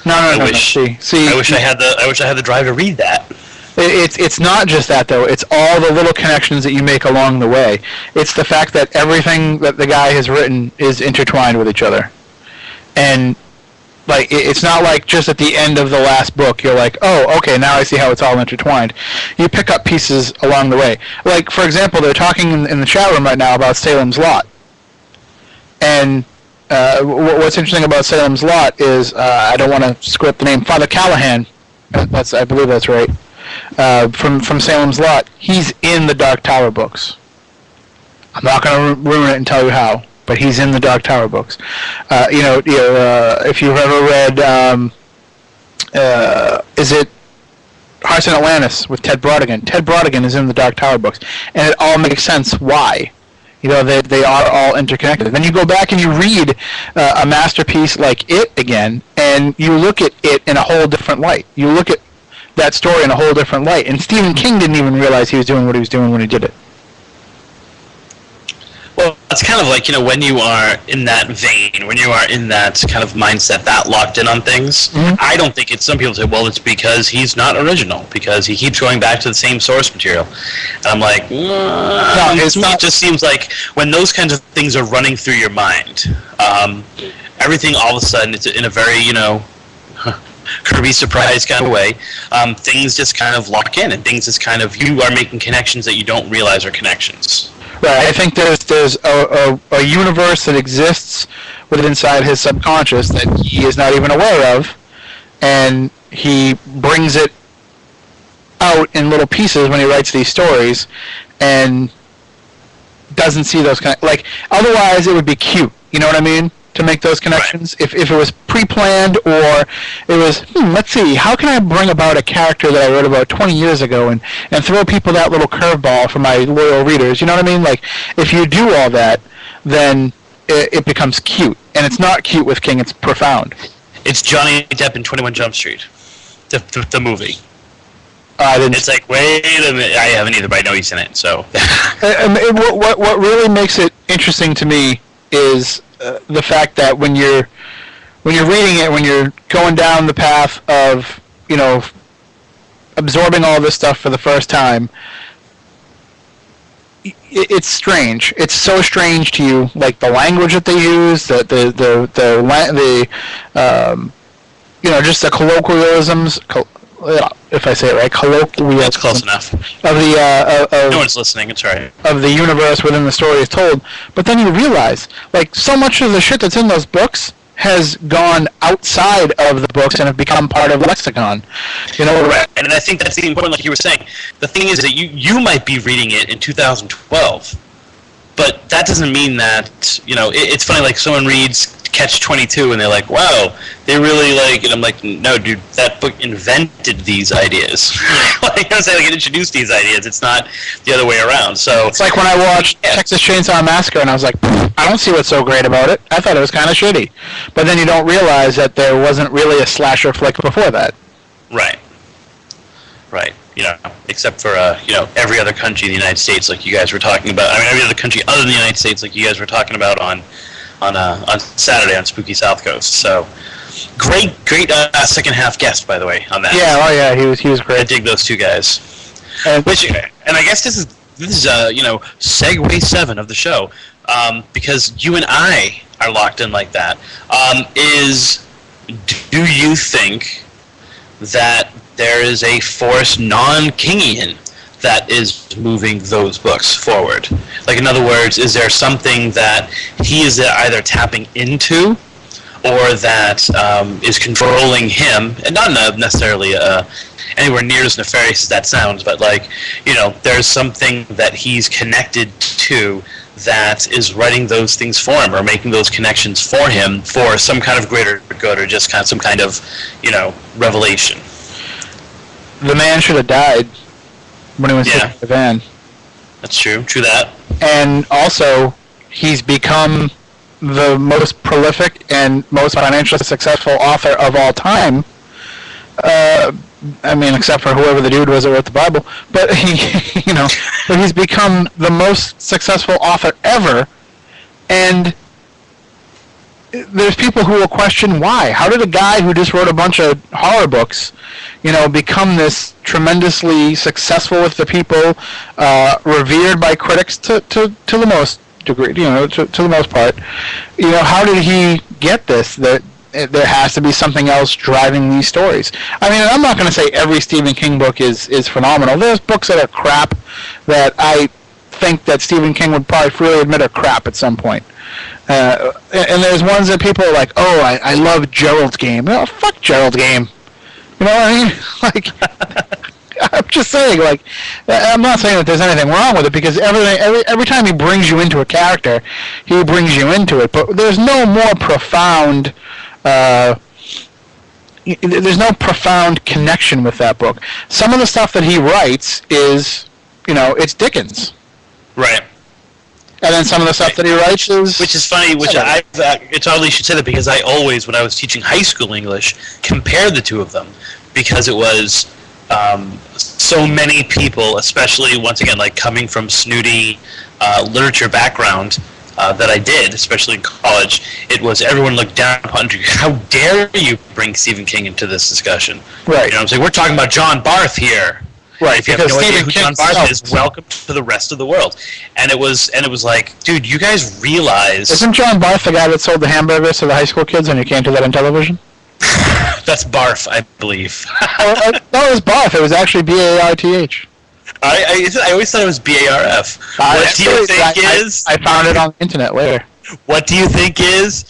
No. I wish I had the drive to read that. It's not just that though. It's all the little connections that you make along the way. It's the fact that everything that the guy has written is intertwined with each other, and it's not like just at the end of the last book you're like, oh, okay, now I see how it's all intertwined. You pick up pieces along the way. Like, for example, they're talking in the chat room right now about Salem's Lot, and what's interesting about Salem's Lot is I don't want to screw up the name. Father Callahan, I believe that's right. From Salem's Lot, he's in the Dark Tower books. I'm not going to ruin it and tell you how, but he's in the Dark Tower books. If you've ever read, is it Hearts in Atlantis with Ted Brodigan? Ted Brodigan is in the Dark Tower books, and it all makes sense why. They are all interconnected. Then you go back and you read a masterpiece like It again, and you look at it in a whole different light. You look at that story in a whole different light. And Stephen King didn't even realize he was doing what he was doing when he did it. Well, it's kind of like, when you are in that vein, when you are in that kind of mindset, that locked in on things, I don't think some people say, well, it's because he's not original, because he keeps going back to the same source material. And I'm like, it just seems like when those kinds of things are running through your mind, everything all of a sudden, it's in a very, Kirby surprise kind of way, things just kind of lock in, and things just kind of, you are making connections that you don't realize are connections. Right. I think there's a universe that exists within inside his subconscious that he is not even aware of, and he brings it out in little pieces when he writes these stories, and doesn't see those otherwise it would be cute. You know what I mean? To make those connections. Right. If it was pre-planned, or it was, let's see, how can I bring about a character that I wrote about 20 years ago and throw people that little curveball for my loyal readers, you know what I mean? Like, if you do all that, then it becomes cute. And it's not cute with King, it's profound. It's Johnny Depp in 21 Jump Street, the movie. It's like, wait a minute, I haven't either, but I know he's in it, so. What really makes it interesting to me is the fact that when you're reading it, when you're going down the path of absorbing all this stuff for the first time, it's strange. It's so strange to you, like the language that they use, the just the colloquialisms. If I say it right, colloquialisms. That's close enough. Of the no one's listening. It's all right. Of the universe within the story is told, but then you realize, like, so much of the shit that's in those books has gone outside of the books and have become part of lexicon. Right. And I think that's the important, like you were saying. The thing is that you might be reading it in 2012, but that doesn't mean that, it's funny, like someone reads Catch-22 and they're like, wow, they really like it. I'm like, no, dude, that book invented these ideas. Like, I'm saying, like, it introduced these ideas. It's not the other way around. So it's like when I watched Texas Chainsaw Massacre and I was like, I don't see what's so great about it. I thought it was kind of shitty. But then you don't realize that there wasn't really a slasher flick before that. Right. Except for, every other country in the United States, like you guys were talking about. I mean, every other country other than the United States, like you guys were talking about on Saturday on Spooky Southcoast. So great second half guest, by the way, on that. Yeah, he was great. I dig those two guys. And I guess this is segue 7 of the show, because you and I are locked in like that. Do you think that there is a force non-Kingian that is moving those books forward? Like, in other words, is there something that he is either tapping into or that is controlling him, and not necessarily anywhere near as nefarious as that sounds, but there's something that he's connected to that is writing those things for him or making those connections for him for some kind of greater good or just some kind of, revelation. The man should have died when he was in the van. That's true. True that. And also, he's become the most prolific and most financially successful author of all time. Except for whoever the dude was that wrote the Bible. But but he's become the most successful author ever. And there's people who will question why. How did a guy who just wrote a bunch of horror books, become this tremendously successful with the people, revered by critics to the most degree, to the most part? How did he get this? That there has to be something else driving these stories. I mean, I'm not going to say every Stephen King book is phenomenal. There's books that are crap that I think that Stephen King would probably freely admit are crap at some point. And there's ones that people are like, oh, I love Gerald's Game. Oh, fuck Gerald's Game. You know what I mean? Like, I'm just saying, like, I'm not saying that there's anything wrong with it, because every time he brings you into a character, he brings you into it. But there's no more profound, there's no profound connection with that book. Some of the stuff that he writes is, it's Dickens. Right. And then some of the stuff that he writes is... Which is funny, it's oddly you should say that, because I always, when I was teaching high school English, compared the two of them, because it was so many people, especially, once again, like coming from snooty literature background that I did, especially in college, it was everyone looked down upon, how dare you bring Stephen King into this discussion? Right. You know what I'm saying? We're talking about John Barth here. Right, if you have no idea who John Barth is, welcome to the rest of the world. And it was like, dude, you guys realize... Isn't John Barth the guy that sold the hamburgers to the high school kids and you can't do that on television? That's Barth, I believe. No, it was Barth. It was actually B-A-R-T-H. I always thought it was B-A-R-F. What do you think is... I found it on the internet later. What do you think is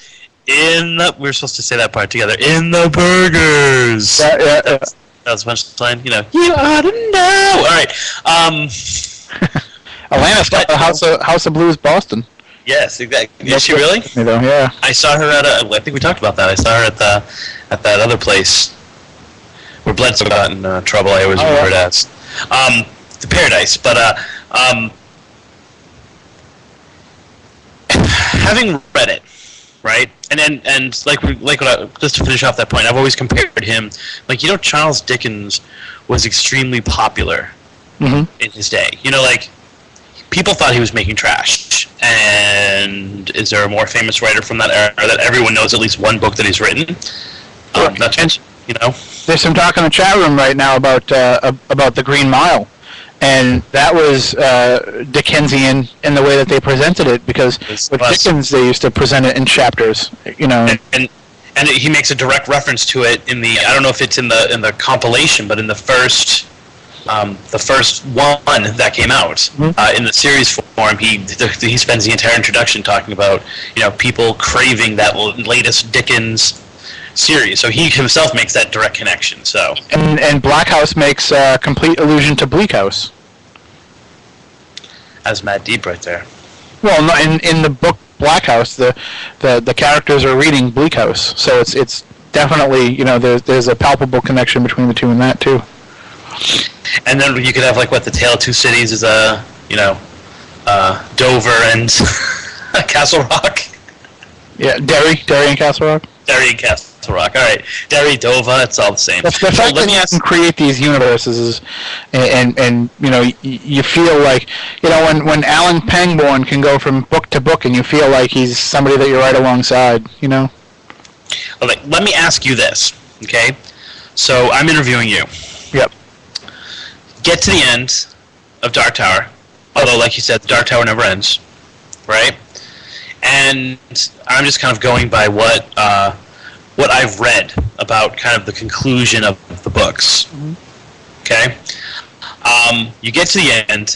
in the... We were supposed to say that part together. In the burgers. Yeah. That was a punchline, you ought to know. All right. Atlanta's got the House of Blues Boston. Yes, exactly. Is she really? Yeah. I saw her at I think we talked about that. I saw her at that other place where Bledsoe got in trouble. I always remember it as the Paradise. But having read it, right? And just to finish off that point, I've always compared him, Charles Dickens was extremely popular in his day. People thought he was making trash. And is there a more famous writer from that era that everyone knows at least one book that he's written? There's some talk in the chat room right now about The Green Mile. And that was Dickensian in the way that they presented it, because with Dickens they used to present it in chapters, And he makes a direct reference to it in the, I don't know if it's in the compilation, but in the first the first one that came out. In the series form, he spends the entire introduction talking about people craving that latest Dickens series. So he himself makes that direct connection. So and Black House makes a complete allusion to Bleak House. That's mad deep right there. Well, no, in the book Black House, the characters are reading Bleak House, so it's definitely there's a palpable connection between the two in that too. And then you could have the Tale of Two Cities is Dover and Castle Rock. Yeah, Derry and Castle Rock. Derry and Castle Rock. All right, Derry, Dover, it's all the same. The fact that you can create these universes and you feel like when Alan Pangborn can go from book to book and you feel like he's somebody that you're right alongside. Okay, let me ask you this, okay? So I'm interviewing you. Yep. Get to the end of Dark Tower, although, like you said, Dark Tower never ends, right? And I'm just kind of going by what I've read about kind of the conclusion of the books. Okay? You get to the end.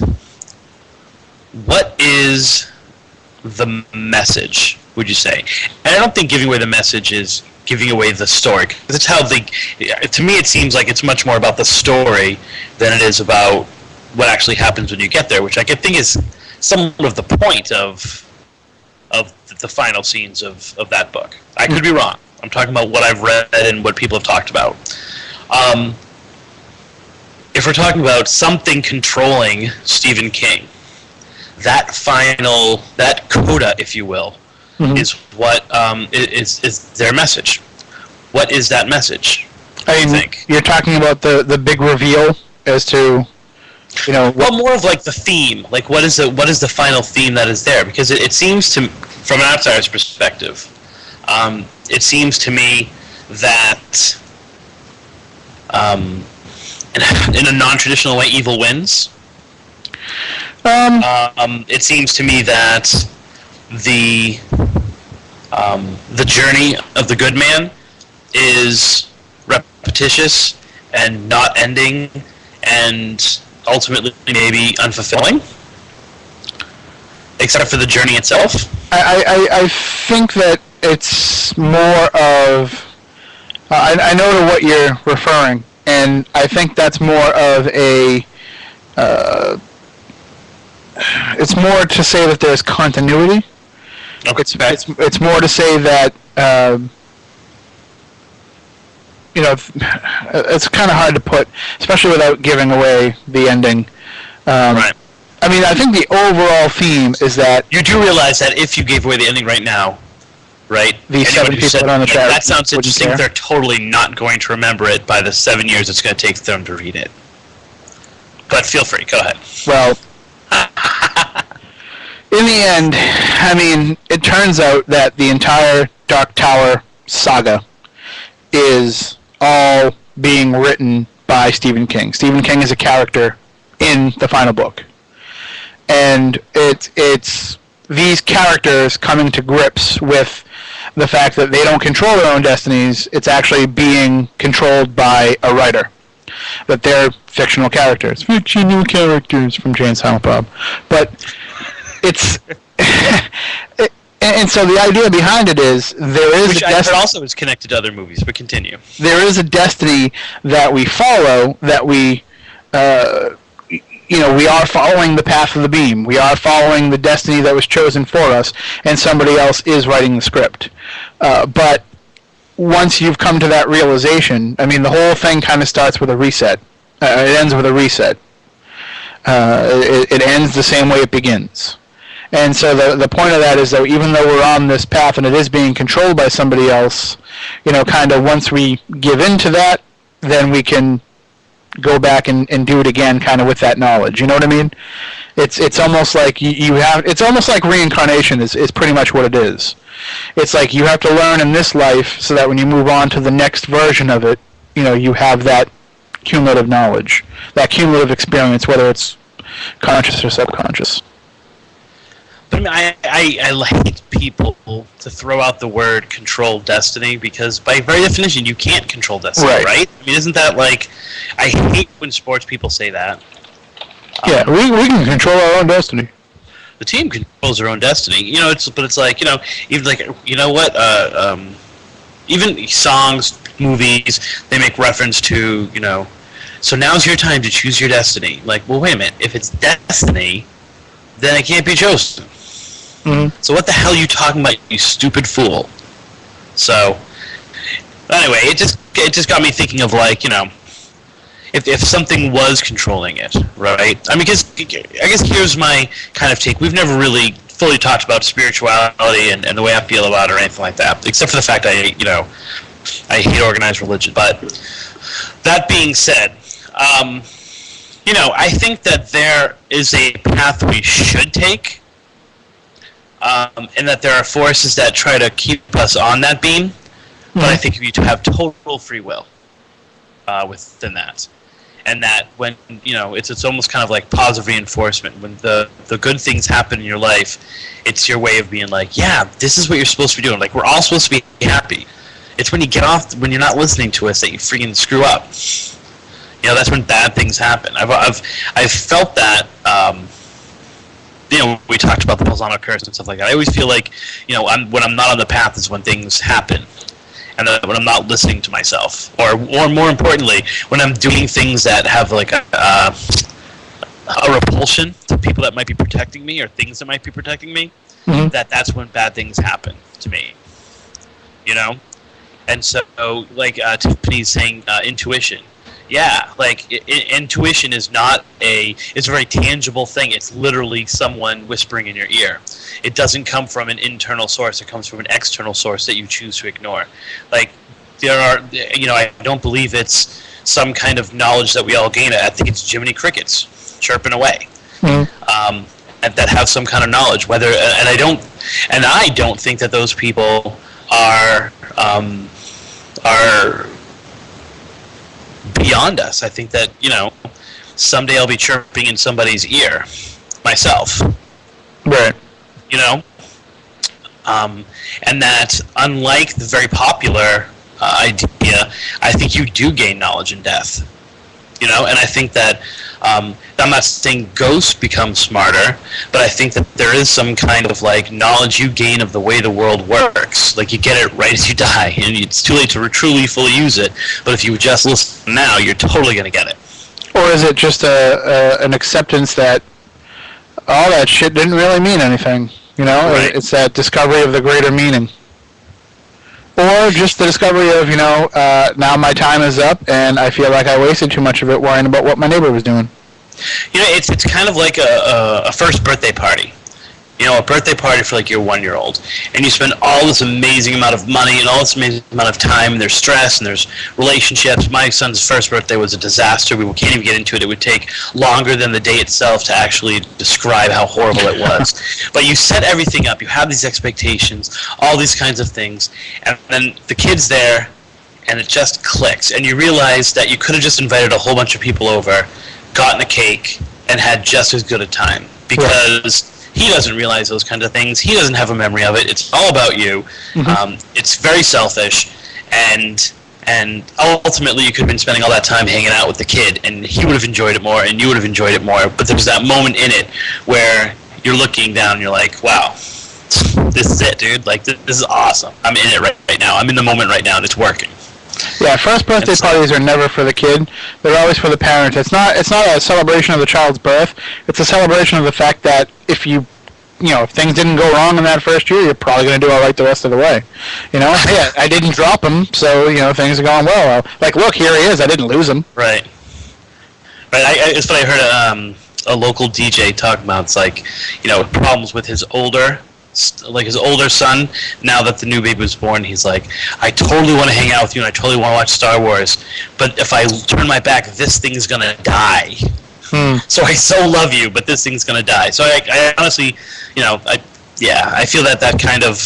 What is the message, would you say? And I don't think giving away the message is giving away the story. Because it's how to me it seems like it's much more about the story than it is about what actually happens when you get there, which I think is somewhat of the point of the final scenes of that book. I could be wrong. I'm talking about what I've read and what people have talked about. If we're talking about something controlling Stephen King, that coda, if you will, is what is their message. What is that message? I think you're talking about the big reveal as to well, more of the theme. What is the final theme that is there? Because it seems to, from an outsider's perspective, it seems to me that in a non-traditional way, evil wins. It seems to me that the journey of the good man is repetitious and not ending, and ultimately maybe unfulfilling, except for the journey itself. I think that it's more of I know to what you're referring, and I think that's more of a it's more to say that there's continuity. Okay. It's more to say that it's kind of hard to put, especially without giving away the ending. Right. I mean, I think the overall theme is that you do realize that if you gave away the ending right now, right? The 7 people on the chat. That sounds interesting. They're totally not going to remember it by the 7 years it's going to take them to read it. But feel free. Go ahead. Well, in the end, I mean, it turns out that the entire Dark Tower saga is all being written by Stephen King. Stephen King is a character in the final book. And it's these characters coming to grips with the fact that they don't control their own destinies. It's actually being controlled by a writer. That they're fictional characters. Fictional characters from Jane Silent Bob. But it's... And so the idea behind it is there is which I heard also is connected to other movies, but continue. There is a destiny that we follow, that we we are following the path of the beam. We are following the destiny that was chosen for us, and somebody else is writing the script. But once you've come to that realization, I mean, the whole thing kind of starts with a reset. It ends with a reset. It ends the same way it begins. And so the point of that is that even though we're on this path and it is being controlled by somebody else, kind of once we give into that, then we can go back and do it again kind of with that knowledge. You know what I mean? It's almost like it's almost like reincarnation is pretty much what it is. It's like you have to learn in this life so that when you move on to the next version of it, you have that cumulative knowledge, that cumulative experience, whether it's conscious or subconscious. But I mean, I hate people to throw out the word control destiny because by very definition, you can't control destiny, right? I mean, isn't that like, I hate when sports people say that. Yeah, we can control our own destiny. The team controls their own destiny. You know, it's like, you know, even like, you know what, even songs, movies, they make reference to, you know, so now's your time to choose your destiny. Like, well, wait a minute. If it's destiny, then it can't be chosen. Mm-hmm. So what the hell are you talking about, you stupid fool? So, anyway, it just got me thinking of, like, you know, if something was controlling it, right? I mean, because I guess here's my kind of take. We've never really fully talked about spirituality and the way I feel about it or anything like that, except for the fact I hate organized religion. But that being said, you know, I think that there is a path we should take, and that there are forces that try to keep us on that beam. Mm-hmm. But I think if you have total free will within that, and that when, you know, it's almost kind of like positive reinforcement. When the good things happen in your life, it's your way of being like, yeah, this is what you're supposed to be doing. Like, we're all supposed to be happy. It's when you get off, when you're not listening to us, that you freaking screw up. You know, that's when bad things happen. I've felt that. You know, we talked about the Bolzano curse and stuff like that. I always feel like, you know, when I'm not on the path is when things happen, and when I'm not listening to myself, or more importantly, when I'm doing things that have like a repulsion to people that might be protecting me or things that might be protecting me. Mm-hmm. That's when bad things happen to me. You know, and so like Tiffany's saying, intuition. Yeah, like intuition is it's a very tangible thing. It's literally someone whispering in your ear. It doesn't come from an internal source. It comes from an external source that you choose to ignore. Like, there are, you know, I don't believe it's some kind of knowledge that we all gain. I think it's Jiminy Crickets chirping away. Mm-hmm. And that have some kind of knowledge. I don't think that those people are beyond us. I think that, you know, someday I'll be chirping in somebody's ear myself. Right. You know? And that, unlike the very popular idea, I think you do gain knowledge in death. You know? And I think that, I'm not saying ghosts become smarter, but I think that there is some kind of, like, knowledge you gain of the way the world works. Like, you get it right as you die, and it's too late to truly fully use it, but if you just listen now, you're totally going to get it. Or is it just an acceptance that all that shit didn't really mean anything? You know, right. It's that discovery of the greater meaning. Or just the discovery of, you know, now my time is up, and I feel like I wasted too much of it worrying about what my neighbor was doing. You know, it's kind of like a first birthday party. You know, a birthday party for, like, your 1-year-old. And you spend all this amazing amount of money and all this amazing amount of time, and there's stress, and there's relationships. My son's first birthday was a disaster. We can't even get into it. It would take longer than the day itself to actually describe how horrible it was. But you set everything up. You have these expectations, all these kinds of things. And then the kid's there, and it just clicks. And you realize that you could have just invited a whole bunch of people over, gotten a cake, and had just as good a time. Because he doesn't realize those kinds of things. He doesn't have a memory of it. It's all about you. Mm-hmm. It's very selfish, and ultimately you could have been spending all that time hanging out with the kid, and he would have enjoyed it more, and you would have enjoyed it more. But there was that moment in it where you're looking down, and you're like, wow, this is it, dude. Like, this is awesome. I'm in it right now. I'm in the moment right now, and it's working. Yeah, first birthday parties are never for the kid. They're always for the parent. It's not a celebration of the child's birth. It's a celebration of the fact that if if things didn't go wrong in that first year, you're probably going to do all right the rest of the way. You know, hey, I didn't drop him, so, you know, things are going well. Like, look, here he is. I didn't lose him. Right. It's funny. I heard a local DJ talk about, it's like, you know, problems with his older son. Now that the new baby was born, he's like, I totally want to hang out with you, and I totally want to watch Star Wars, but if I turn my back, this thing's gonna die. So I so love you, but this thing's gonna die. So I honestly, you know, I feel that kind of.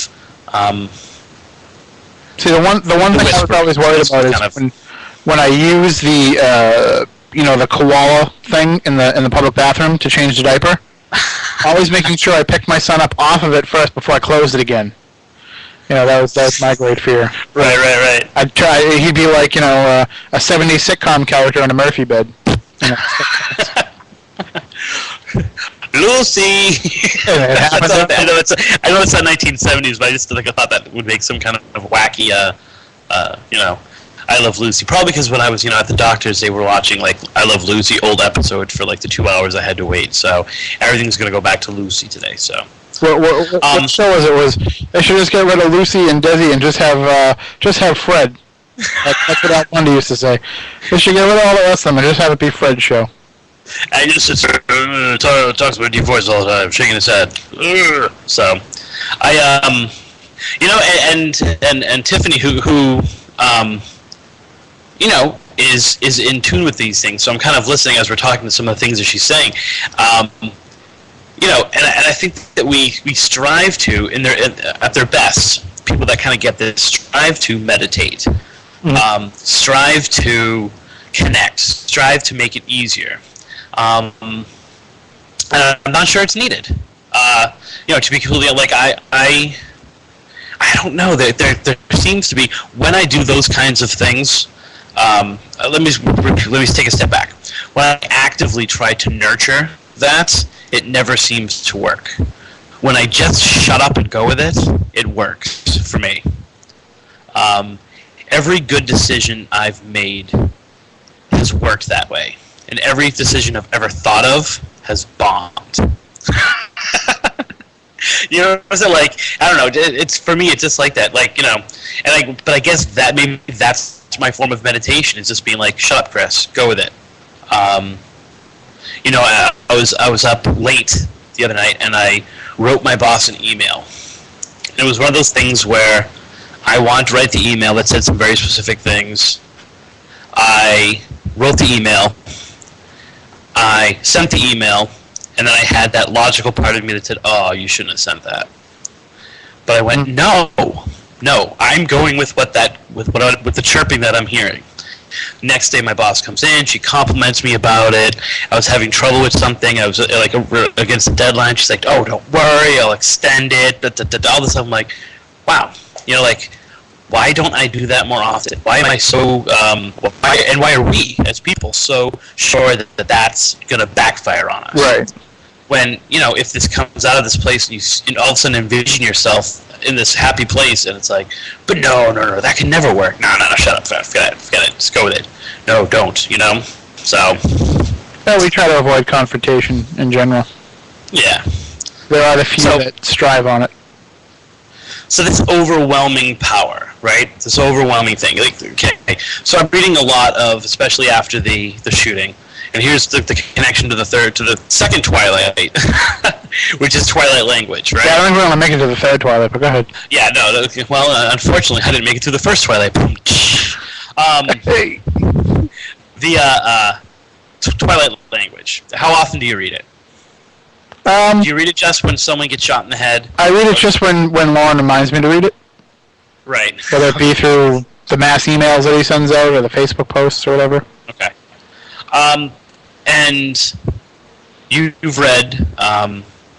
See, the one thing I was always worried about is when I use the the koala thing in the public bathroom to change the diaper. always making sure I picked my son up off of it first before I closed it again. That was my great fear. Right. I'd try. He'd be like, a 70s sitcom character in a Murphy bed. Lucy. I know it's not 1970s, but I just I thought that would make some kind of wacky, I Love Lucy. Probably because when I was, at the doctor's, they were watching like I Love Lucy old episodes for like the 2 hours I had to wait. So everything's gonna go back to Lucy today. So. What show was it? They should just get rid of Lucy and Desi and just have Fred. That's what Al Bundy used to say. They should get rid of all the rest of them and just have it be Fred's show. And just talks about deep voice all the time, shaking his head. So, and Tiffany, who is in tune with these things. So I'm kind of listening as we're talking to some of the things that she's saying. And I think that we strive to, at their best, people that kind of get this, strive to meditate, strive to connect, strive to make it easier. And I'm not sure it's needed. To be completely I don't know. There seems to be, when I do those kinds of things. Let me take a step back. When I actively try to nurture that, it never seems to work. When I just shut up and go with it, it works for me. Every good decision I've made has worked that way. And every decision I've ever thought of has bombed. You know what I'm saying? Like, I don't know. It's for me, it's just like that. Like, but I guess that maybe that's my form of meditation, is just being like, shut up, Chris, go with it. I was up late the other night, and I wrote my boss an email. It was one of those things where I wanted to write the email that said some very specific things. I wrote the email. I sent the email, and then I had that logical part of me that said, "Oh, you shouldn't have sent that." But I went, "No, I'm going with with the chirping that I'm hearing." Next day, my boss comes in. She compliments me about it. I was having trouble with something. I was against the deadline. She's like, "Oh, don't worry. I'll extend it." All this stuff. I'm like, "Wow." Why don't I do that more often? Why am I so? Why are we as people so sure that that's gonna backfire on us? Right. When if this comes out of this place and you all of a sudden envision yourself in this happy place, and it's like, but no, that can never work. No, shut up, forget it, just go with it. No, don't, so. Yeah, we try to avoid confrontation in general. Yeah. There are the few that strive on it. So this overwhelming power, right? This overwhelming thing. Okay, so I'm reading a lot of, especially after the shooting, and here's the connection to the second Twilight, which is Twilight language, right? Yeah, I don't think we're going to make it to the third Twilight, but go ahead. Yeah, no, well, unfortunately, I didn't make it to the first Twilight. The Twilight language. How often do you read it? Do you read it just when someone gets shot in the head? I read it just when Lauren reminds me to read it. Right. Whether it be through the mass emails that he sends out or the Facebook posts or whatever. Okay. And you've read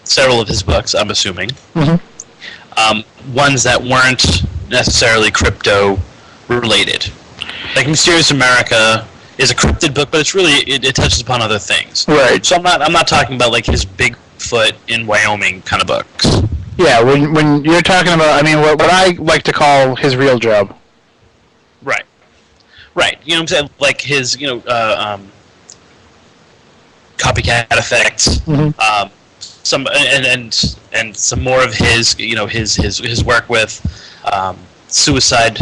several of his books, I'm assuming. Mm-hmm. Ones that weren't necessarily crypto-related. Like Mysterious America is a cryptid book, but it's really it touches upon other things. Right. So I'm not talking about like his Bigfoot in Wyoming kind of books. Yeah, when you're talking about, what I like to call his real job. Right. You know what I'm saying? Like his, copycat effects. Mm-hmm. Some and some more of his, his work with suicide.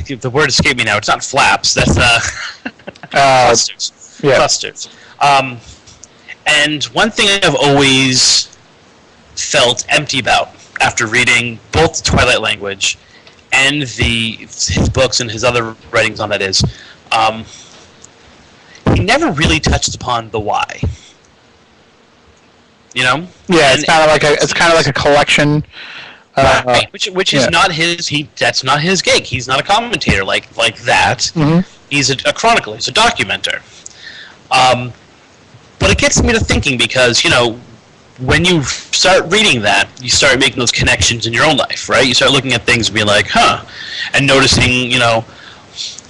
The word escaped me now. It's not flaps. That's clusters. Yeah. Clusters. And one thing I've always felt empty about after reading both the Twilight language and his books and his other writings on that is, he never really touched upon the why. Yeah, it's kind of like a collection. Right, which is not his. That's not his gig. He's not a commentator like that. Mm-hmm. He's a chronicler. He's a documenter. But But it gets me to thinking because, when you start reading that, you start making those connections in your own life, right? You start looking at things and being like, huh, and noticing,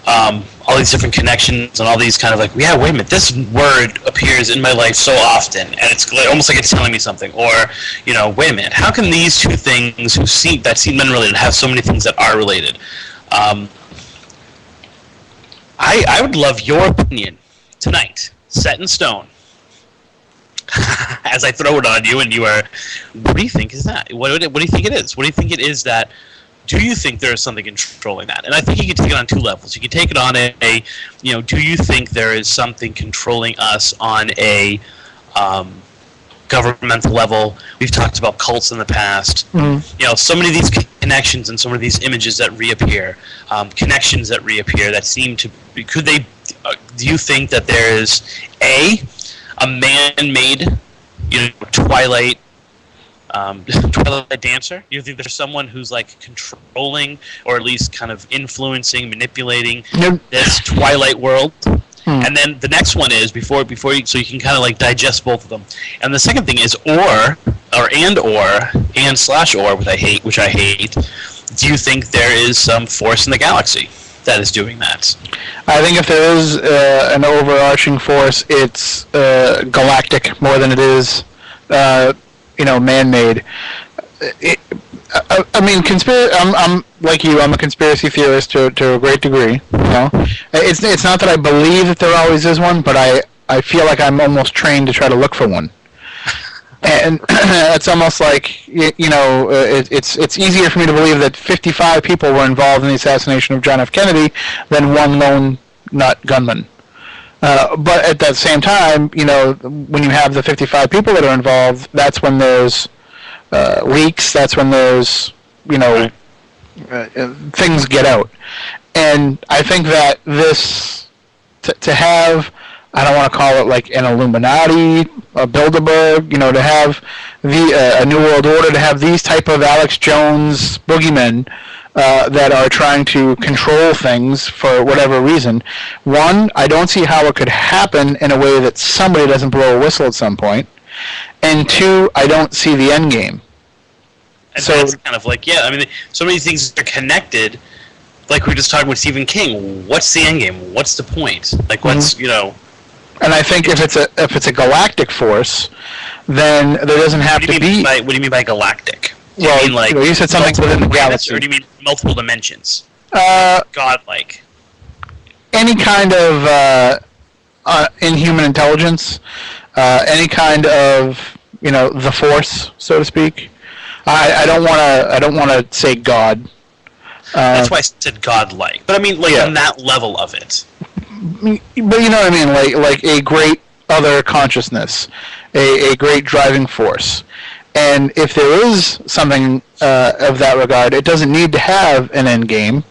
all these different connections and all these kind of like, yeah, wait a minute, this word appears in my life so often, and it's almost like it's telling me something. Or, wait a minute, how can these two things that seem unrelated have so many things that are related? I would love your opinion tonight, set in stone. As I throw it on you, and you are, what do you think is that? What do you think it is? What do you think it is that? Do you think there is something controlling that? And I think you can take it on two levels. You can take it on do you think there is something controlling us on a governmental level? We've talked about cults in the past. Mm-hmm. So many of these connections and so many of these images that reappear, connections that reappear that seem to, do you think that there is a man-made, Twilight dancer? You think there's someone who's like controlling or at least kind of influencing, manipulating this Twilight world? And then the next one is before you, so you can kind of like digest both of them. And the second thing is or, which I hate. Do you think there is some force in the galaxy that is doing that? I think if there is an overarching force, it's galactic more than it is, man-made. I'm like you. I'm a conspiracy theorist to a great degree. It's not that I believe that there always is one, but I feel like I'm almost trained to try to look for one. And it's almost like it's easier for me to believe that 55 people were involved in the assassination of John F. Kennedy than one lone nut gunman. But at that same time, when you have the 55 people that are involved, that's when there's leaks. That's when there's things get out. And I think that this to have, I don't want to call it like an Illuminati, a Bilderberg, to have a New World Order, to have these type of Alex Jones boogeymen that are trying to control things for whatever reason. One, I don't see how it could happen in a way that somebody doesn't blow a whistle at some point. And two, I don't see the end game. And so that's kind of like, so many things are connected. Like we were just talking with Stephen King. What's the end game? What's the point? Like, what's, And I think if it's a galactic force, then there doesn't have to be. What do you mean by galactic? Do you mean like you said something within the galaxy, or do you mean multiple dimensions? Godlike. Any kind of inhuman intelligence, any kind of the Force, so to speak. I don't want to say God. That's why I said godlike. But I mean, on that level of it. But you know what I mean, like a great other consciousness, a great driving force. And if there is something of that regard, it doesn't need to have an end game,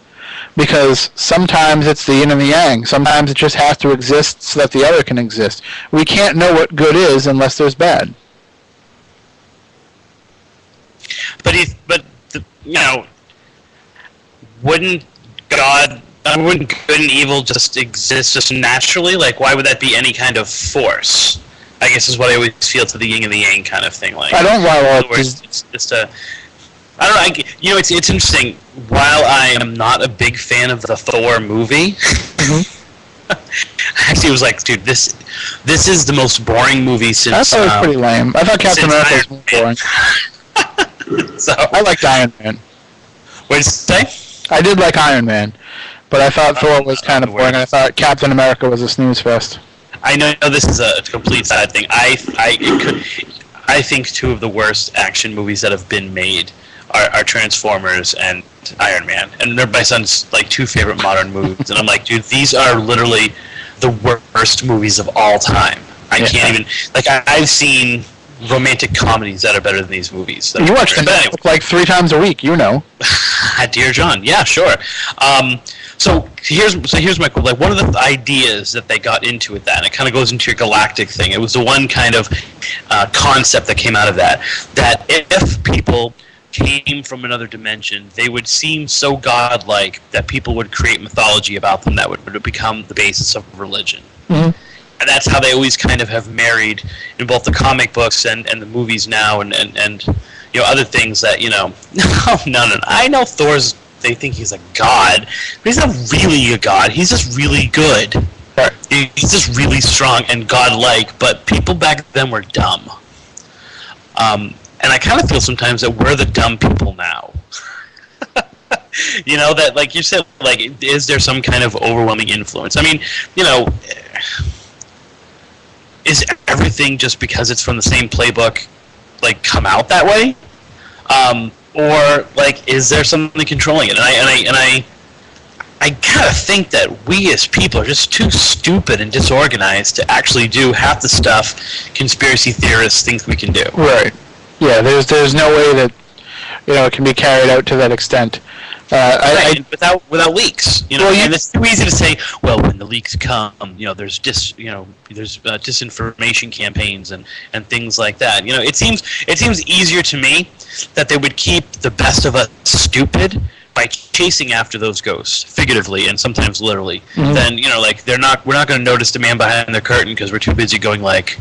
because sometimes it's the yin and the yang. Sometimes it just has to exist so that the other can exist. We can't know what good is unless there's bad. Wouldn't good and evil just exist just naturally? Like, why would that be any kind of force? I guess is what I always feel to the yin and the yang kind of thing. Like, I don't know. It's just a. I don't know. It's interesting. While I am not a big fan of the Thor movie, actually, it was like, dude, this is the most boring movie since. I thought it was pretty lame. I thought Captain America was boring. So I liked Iron Man. What did you say? I did like Iron Man, but I thought Thor was kind of boring, and I thought Captain America was a snooze fest. I know this is a complete side thing. I think two of the worst action movies that have been made are Transformers and Iron Man, and they're my son's like two favorite modern movies. And I'm like, dude, these are literally the worst movies of all time. I can't even I've seen romantic comedies that are better than these movies. You watch them like 3 times a week, Dear John, yeah, sure. So here's my like one of the ideas that they got into with that, and it kind of goes into your galactic thing. It was the one kind of concept that came out of that if people came from another dimension, they would seem so godlike that people would create mythology about them that would become the basis of religion. Mm-hmm. And that's how they always kind of have married in both the comic books and the movies now, and other things that no, I know Thor's. They think he's a god, but he's not really a god. He's just really good. Right. He's just really strong and godlike. But people back then were dumb. And I kind of feel sometimes that we're the dumb people now. That like you said, like, is there some kind of overwhelming influence? I mean, is everything just because it's from the same playbook, like, come out that way? Or like, is there something controlling it? And I kind of think that we as people are just too stupid and disorganized to actually do half the stuff conspiracy theorists think we can do. Right. Yeah. There's no way that it can be carried out to that extent. Without leaks, and it's too easy to say. Well, when the leaks come, there's disinformation campaigns and things like that. It seems easier to me that they would keep the best of us stupid by chasing after those ghosts, figuratively and sometimes literally. Mm-hmm. Then we're not going to notice the man behind the curtain because we're too busy going like,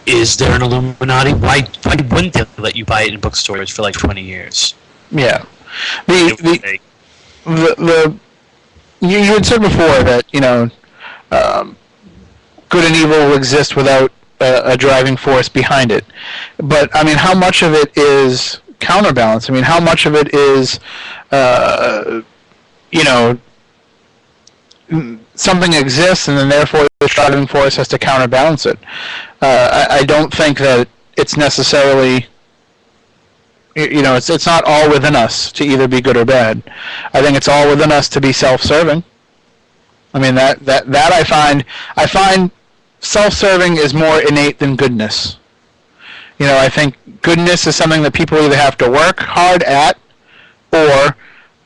is there an Illuminati? Why wouldn't they let you buy it in bookstores for like 20 years? Yeah. You had said before that good and evil will exist without a driving force behind it, but I mean, how much of it is counterbalance? I mean, how much of it is something exists and then therefore the driving force has to counterbalance it? I don't think that it's necessarily. It's not all within us to either be good or bad. I think it's all within us to be self-serving. I mean, that I find self-serving is more innate than goodness. I think goodness is something that people either have to work hard at or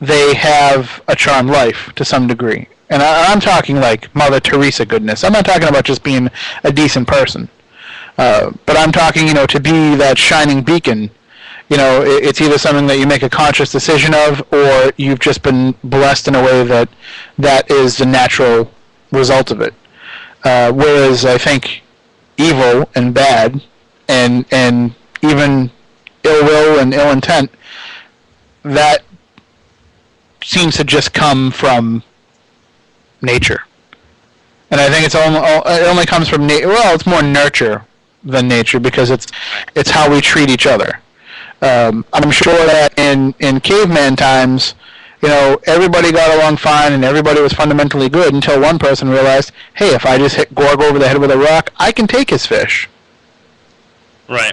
they have a charmed life to some degree. And I'm talking like Mother Teresa goodness. I'm not talking about just being a decent person. But I'm talking, to be that shining beacon. It's either something that you make a conscious decision of, or you've just been blessed in a way that is the natural result of it. Whereas I think evil and bad and even ill will and ill intent, that seems to just come from nature. And I think it only comes from nature. Well, it's more nurture than nature because it's how we treat each other. I'm sure that in caveman times, everybody got along fine and everybody was fundamentally good until one person realized, hey, if I just hit Gorg over the head with a rock, I can take his fish. Right.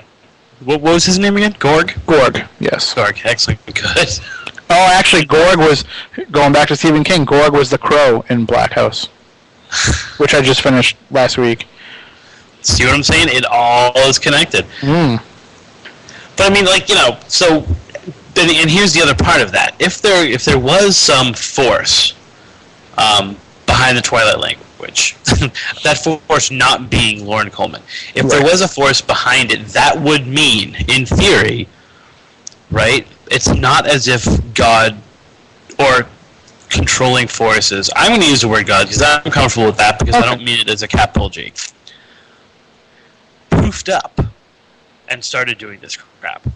What was his name again? Gorg? Gorg, yes. Gorg, excellent, good. Oh, actually, Gorg was, going back to Stephen King, Gorg was the crow in Black House, which I just finished last week. See what I'm saying? It all is connected. Mm. But I mean, so, and here's the other part of that. If there was some force behind the Twilight language, that force not being Lauren Coleman, if there was a force behind it, that would mean, in theory, right, it's not as if God or controlling forces, I'm going to use the word God because I'm comfortable with that because I don't mean it as a capital G, poofed up and started doing this crap.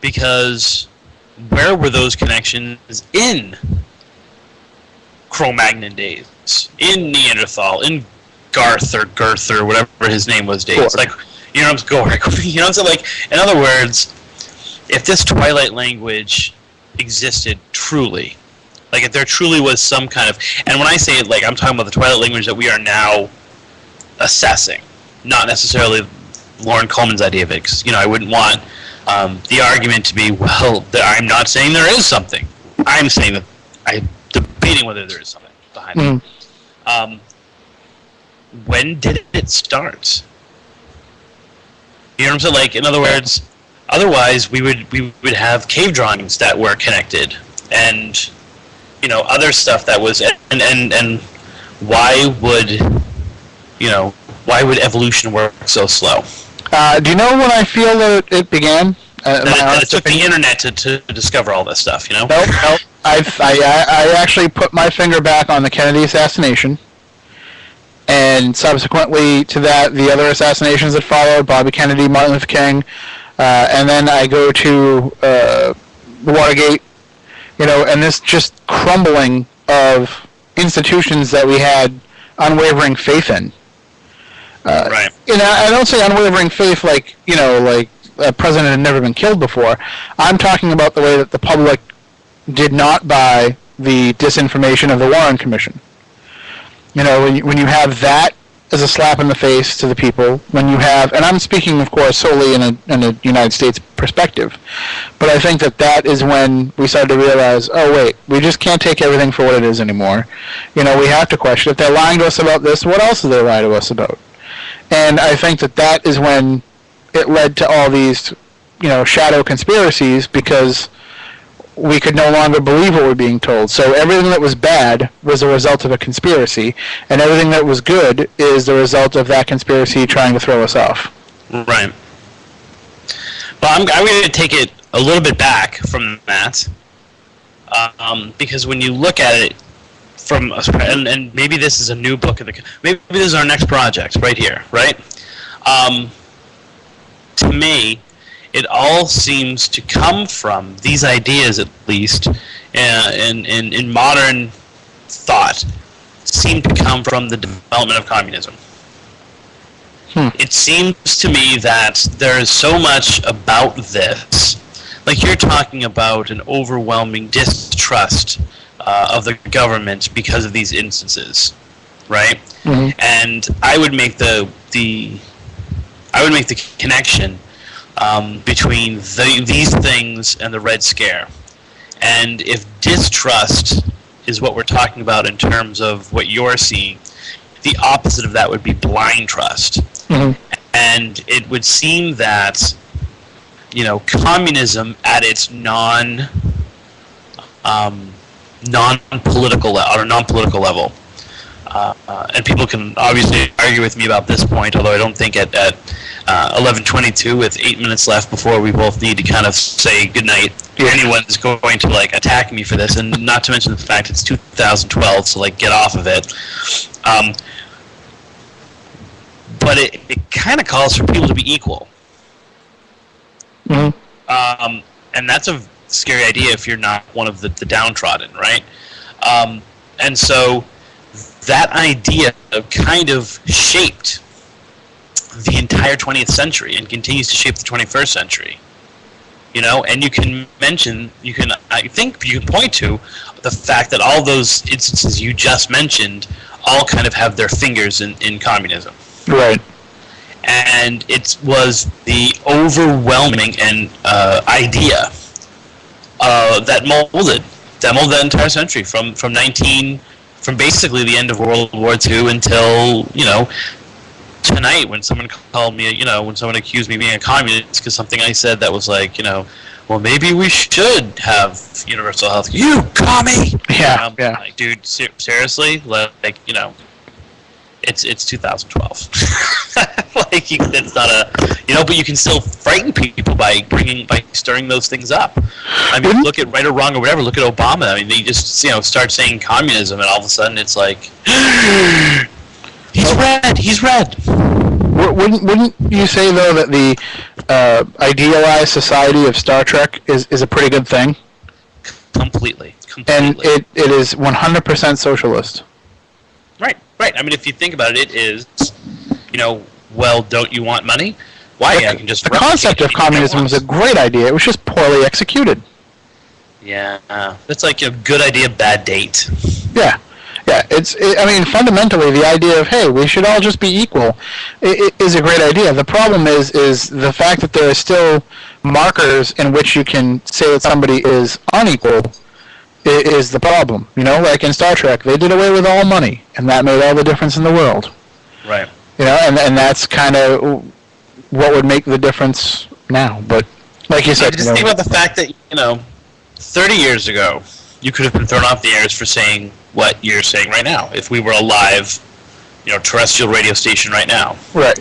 Because where were those connections in Cro-Magnon days, in Neanderthal, in Garth or Girth or whatever his name was days? Like, Gorg. So like, in other words, if this Twilight language existed truly, like if there truly was some kind of, and when I say it, like, I'm talking about the Twilight language that we are now assessing, not necessarily Lauren Coleman's idea of it, because I wouldn't want the argument to be, well, I'm not saying there is something. I'm saying that I'm debating whether there is something behind it. When did it start? You know what I'm saying? Like, in other words, otherwise we would have cave drawings that were connected, and other stuff that was, and why would evolution work so slow? Do you know when I feel that it began? That it took the internet to discover all this stuff, Nope. I actually put my finger back on the Kennedy assassination, and subsequently to that, the other assassinations that followed, Bobby Kennedy, Martin Luther King, and then I go to Watergate, and this just crumbling of institutions that we had unwavering faith in. Right. I don't say unwavering faith like a president had never been killed before. I'm talking about the way that the public did not buy the disinformation of the Warren Commission. When you have that as a slap in the face to the people, when you have, and I'm speaking, of course, solely in a United States perspective, but I think that is when we started to realize, oh, wait, we just can't take everything for what it is anymore. We have to question, if they're lying to us about this, what else do they lie to us about? And I think that is when it led to all these, shadow conspiracies, because we could no longer believe what we're being told. So everything that was bad was a result of a conspiracy, and everything that was good is the result of that conspiracy trying to throw us off. Right. Well, I'm going to take it a little bit back from that, because when you look at it from, and maybe this is a new book maybe this is our next project right here, right? To me, it all seems to come from these ideas, at least in modern thought, seem to come from the development of communism. It seems to me that there is so much about this, like you're talking about an overwhelming distrust of the government because of these instances, right? Mm-hmm. And I would make the connection between these things and the Red Scare. And if distrust is what we're talking about in terms of what you're seeing, the opposite of that would be blind trust. Mm-hmm. And it would seem that, communism at its non-political level, and people can obviously argue with me about this point, although I don't think at 11:22 with 8 minutes left before we both need to kind of say goodnight, anyone's going to attack me for this, and not to mention the fact it's 2012, so get off of it. But it kind of calls for people to be equal. Mm-hmm. And that's a scary idea if you're not one of the downtrodden, right? And so that idea kind of shaped the entire 20th century and continues to shape the 21st century. And I think you can point to the fact that all those instances you just mentioned all kind of have their fingers in communism. Right. And it was the overwhelming idea that molded that entire century from basically the end of World War II until tonight, when someone called me, when someone accused me of being a communist because something I said that was well, maybe we should have universal health. You commie! Yeah, yeah. Dude, seriously, it's 2012. That's not but you can still frighten people by stirring those things up. I mean, look at right or wrong or whatever. Look at Obama. I mean, they just start saying communism, and all of a sudden it's he's red. He's red. Wouldn't you say though that the idealized society of Star Trek is a pretty good thing? Completely. And it is 100% socialist. Right. I mean, if you think about it, it is, well, don't you want money? Why? I can just. The concept of communism was a great idea. It was just poorly executed. Yeah, it's like a good idea, bad date. Yeah. I mean, fundamentally, the idea of, hey, we should all just be equal is a great idea. The problem is the fact that there are still markers in which you can say that somebody is unequal is the problem. Like in Star Trek, they did away with all money, and that made all the difference in the world. Right. And that's kind of what would make the difference now. But like you said, just think about the fact that 30 years ago, you could have been thrown off the airs for saying what you're saying right now. If we were a live, terrestrial radio station right now. Right.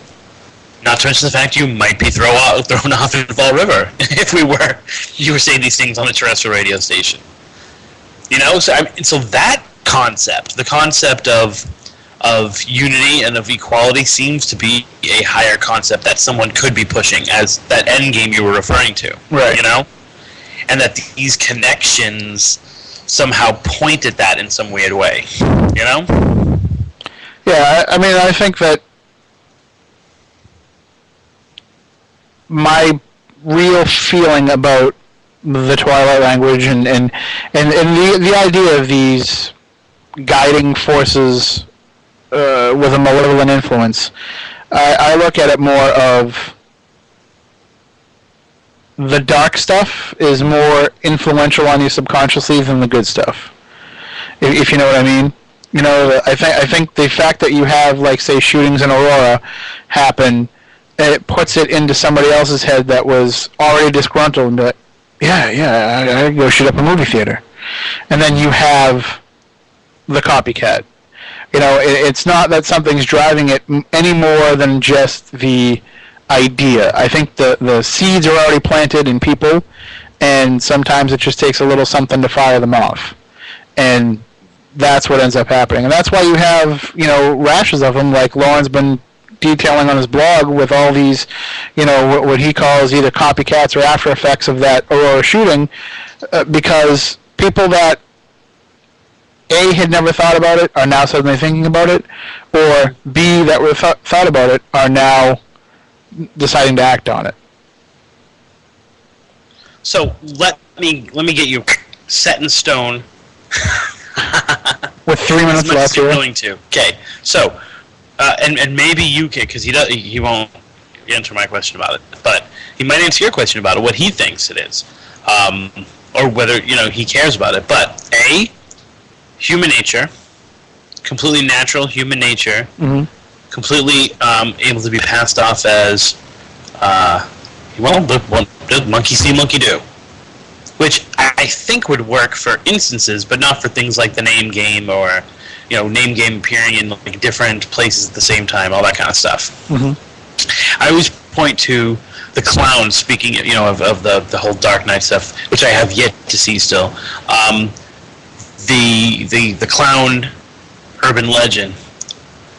Not to mention the fact you might be thrown off in Fall River if you were saying these things on a terrestrial radio station. So that concept, the concept of of unity and of equality seems to be a higher concept that someone could be pushing as that end game you were referring to. Right. You know? And that these connections somehow point at that in some weird way. You know? Yeah, I mean, I think that my real feeling about the Twilight language and the idea of these guiding forces with a malevolent influence, I look at it more of the dark stuff is more influential on you subconsciously than the good stuff, if you know what I mean. You know, I think the fact that you have, like, say, shootings in Aurora happen, it puts it into somebody else's head that was already disgruntled and be like, yeah, I go shoot up a movie theater. And then you have the copycat. You know, it's not that something's driving it any more than just the idea. I think the seeds are already planted in people, and sometimes it just takes a little something to fire them off. And that's what ends up happening. And that's why you have, you know, rashes of them, like Lauren's been detailing on his blog, with all these, you know, what he calls either copycats or after effects of that Aurora shooting, because people that A, had never thought about it are now suddenly thinking about it, or B, that were thought about it are now deciding to act on it. So let me get you set in stone. With 3 minutes left here. Willing to. Okay. So, and maybe you can, because he won't answer my question about it, but he might answer your question about it, what he thinks it is, or whether, you know, he cares about it. But A, human nature, completely natural human nature, completely able to be passed off as, does monkey see, monkey do, which I think would work for instances, but not for things like the name game or, you know, name game appearing in, like, different places at the same time, all that kind of stuff. I always point to the clown, speaking, you know, of the whole Dark Knight stuff, which I have yet to see still. The clown urban legend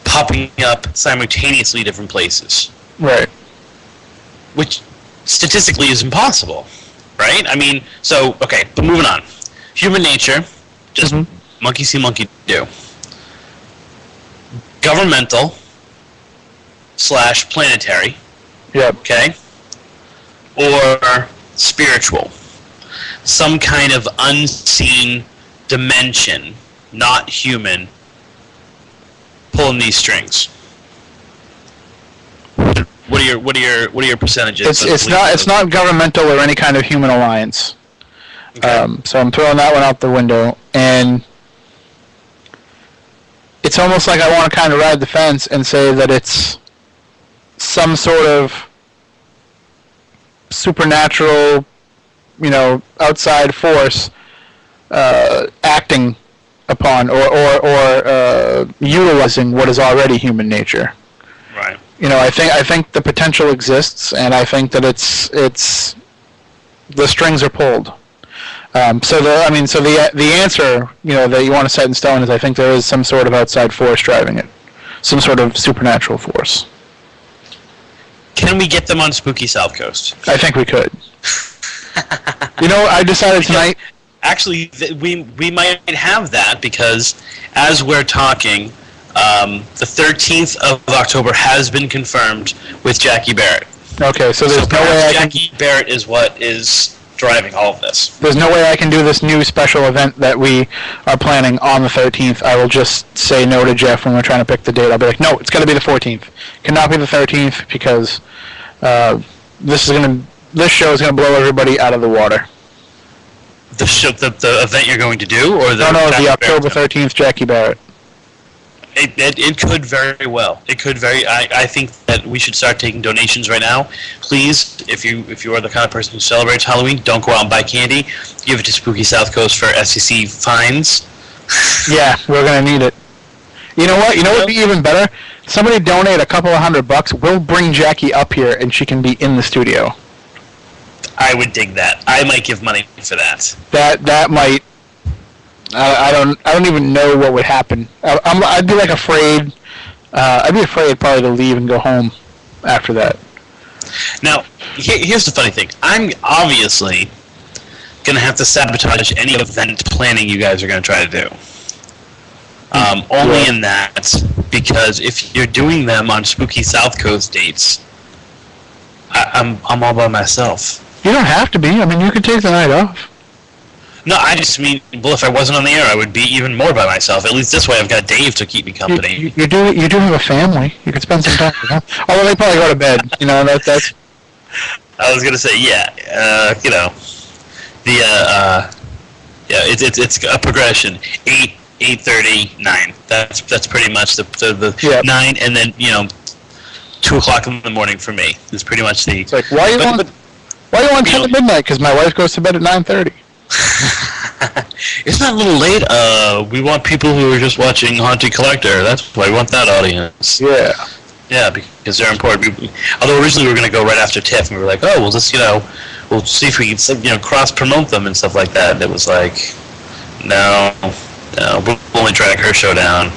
popping up simultaneously different places. Right. Which statistically is impossible, right? I mean, so, okay, but moving on. Human nature, just monkey see, monkey do. Governmental / planetary. Yep. Okay? Or spiritual. Some kind of unseen dimension, not human, pulling these strings. What are your percentages? It's not governmental or any kind of human alliance. Okay. So I'm throwing that one out the window, and it's almost like I want to kind of ride the fence and say that it's some sort of supernatural, you know, outside force acting upon or utilizing what is already human nature. Right. You know, I think the potential exists, and I think that it's the strings are pulled. So the answer, you know, that you want to set in stone is I think there is some sort of outside force driving it, some sort of supernatural force. Can we get them on Spooky Southcoast? I think we could. You know, I decided tonight. Actually, we might have that because as we're talking, the 13th of October has been confirmed with Jackie Barrett. Okay, so there's no way Jackie Barrett is what is driving all of this. There's no way I can do this new special event that we are planning on the 13th. I will just say no to Jeff when we're trying to pick the date. I'll be like, no, it's got to be the 14th. Cannot be the 13th because this show is going to blow everybody out of the water. The event you're going to do, or the the October 13th Jackie Barrett. It could very well. It could I think that we should start taking donations right now. Please, if you are the kind of person who celebrates Halloween, don't go out and buy candy. Give it to Spooky Southcoast for SEC fines. Yeah, we're gonna need it. You know what? You know what would be even better? Somebody donate a couple of $100. We'll bring Jackie up here, and she can be in the studio. I would dig that. I might give money for that. That might I don't even know what would happen. I'd be like afraid. I'd be afraid probably to leave and go home after that. Now, here's the funny thing. I'm obviously going to have to sabotage any event planning you guys are going to try to do. Only in that, because if you're doing them on spooky Southcoast dates, I'm all by myself. You don't have to be. I mean, you could take the night off. No, I just mean, well, if I wasn't on the air, I would be even more by myself. At least this way, I've got Dave to keep me company. You do have a family. You could spend some time with them. Although they probably go to bed. That's. I was gonna say, yeah. It's a progression. 8, 8:30, 9. That's pretty much the 9, and then 2:00 in the morning for me is pretty much the. It's like why you want 10 to midnight? Because my wife goes to bed at 9:30. Isn't that a little late? We want people who are just watching Haunted Collector. That's why we want that audience. Yeah. Yeah, because they're important. Although originally we were going to go right after TIFF, and we were like, oh, we'll just, we'll see if we can, cross-promote them and stuff like that. And it was like, no, we'll only drag her show down.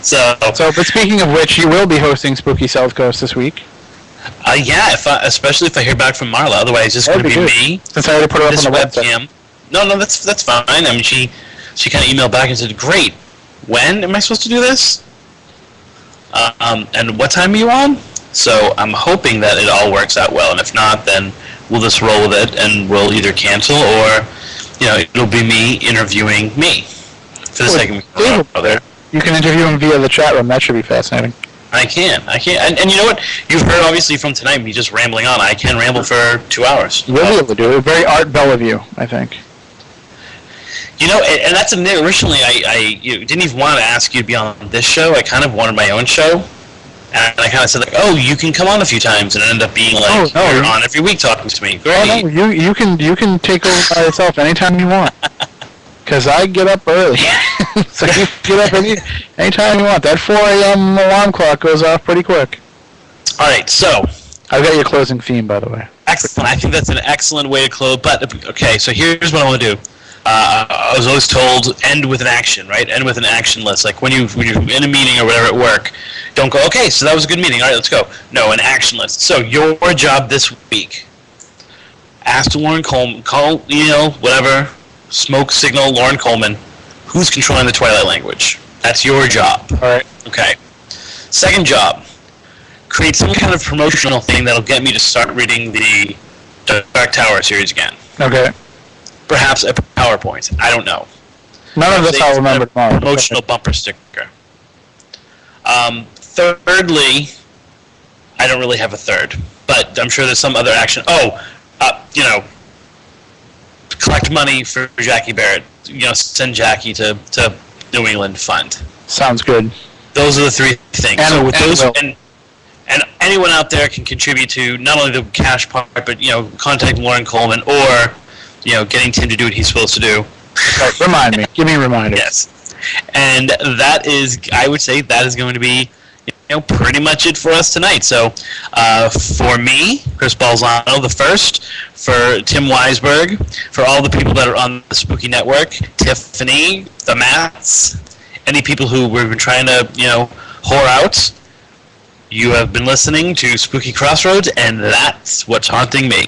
So, but speaking of which, you will be hosting Spooky Southcoast this week. Yeah, especially if I hear back from Marla. Otherwise, it's just going to be me. Since I already put it up on the website. No, that's fine. I mean, she kind of emailed back and said, "Great. When am I supposed to do this? And what time are you on?" So I'm hoping that it all works out well. And if not, then we'll just roll with it, and we'll either cancel or, it'll be me interviewing me for the second week. You can interview him via the chat room. That should be fascinating. I can. And you know what? You've heard, obviously, from tonight, me just rambling on. I can ramble for 2 hours. You'll be able to do it. Very Art Bell of you, I think. And that's originally, I didn't even want to ask you to be on this show. I kind of wanted my own show. And I kind of said, like, oh, you can come on a few times, and it ended up being like, you're on every week talking to me. Great. Oh, no, you can take over by yourself anytime you want. Because I get up early. So you get up anytime you want. That 4 a.m. alarm clock goes off pretty quick. All right, so. I've got your closing theme, by the way. Excellent. I think that's an excellent way to close. But, okay, so here's what I want to do. I was always told, end with an action, right? End with an action list. Like when you're in a meeting or whatever at work, don't go, okay, so that was a good meeting. All right, let's go. No, an action list. So your job this week, ask Lauren Coleman, call, whatever, smoke signal Lauren Coleman, who's controlling the Twilight language. That's your job. All right. Okay. Second job, create some kind of promotional thing that'll get me to start reading the Dark Tower series again. Okay. Perhaps a PowerPoint. I don't know. None of this I'll remember tomorrow. Promotional bumper sticker. Thirdly, I don't really have a third, but I'm sure there's some other action. Collect money for Jackie Barrett. Send Jackie to New England Fund. Sounds good. Those are the three things. And anyone out there can contribute to not only the cash part, but contact Lauren Coleman or getting Tim to do what he's supposed to do. Remind me. Give me a reminder. Yes. And that is, I would say, that is going to be, pretty much it for us tonight. So, for me, Chris Balzano the first, for Tim Weisberg, for all the people that are on the Spooky Network, Tiffany, the Mats, any people who we've been trying to, whore out, you have been listening to Spooky Crossroads, and that's what's haunting me.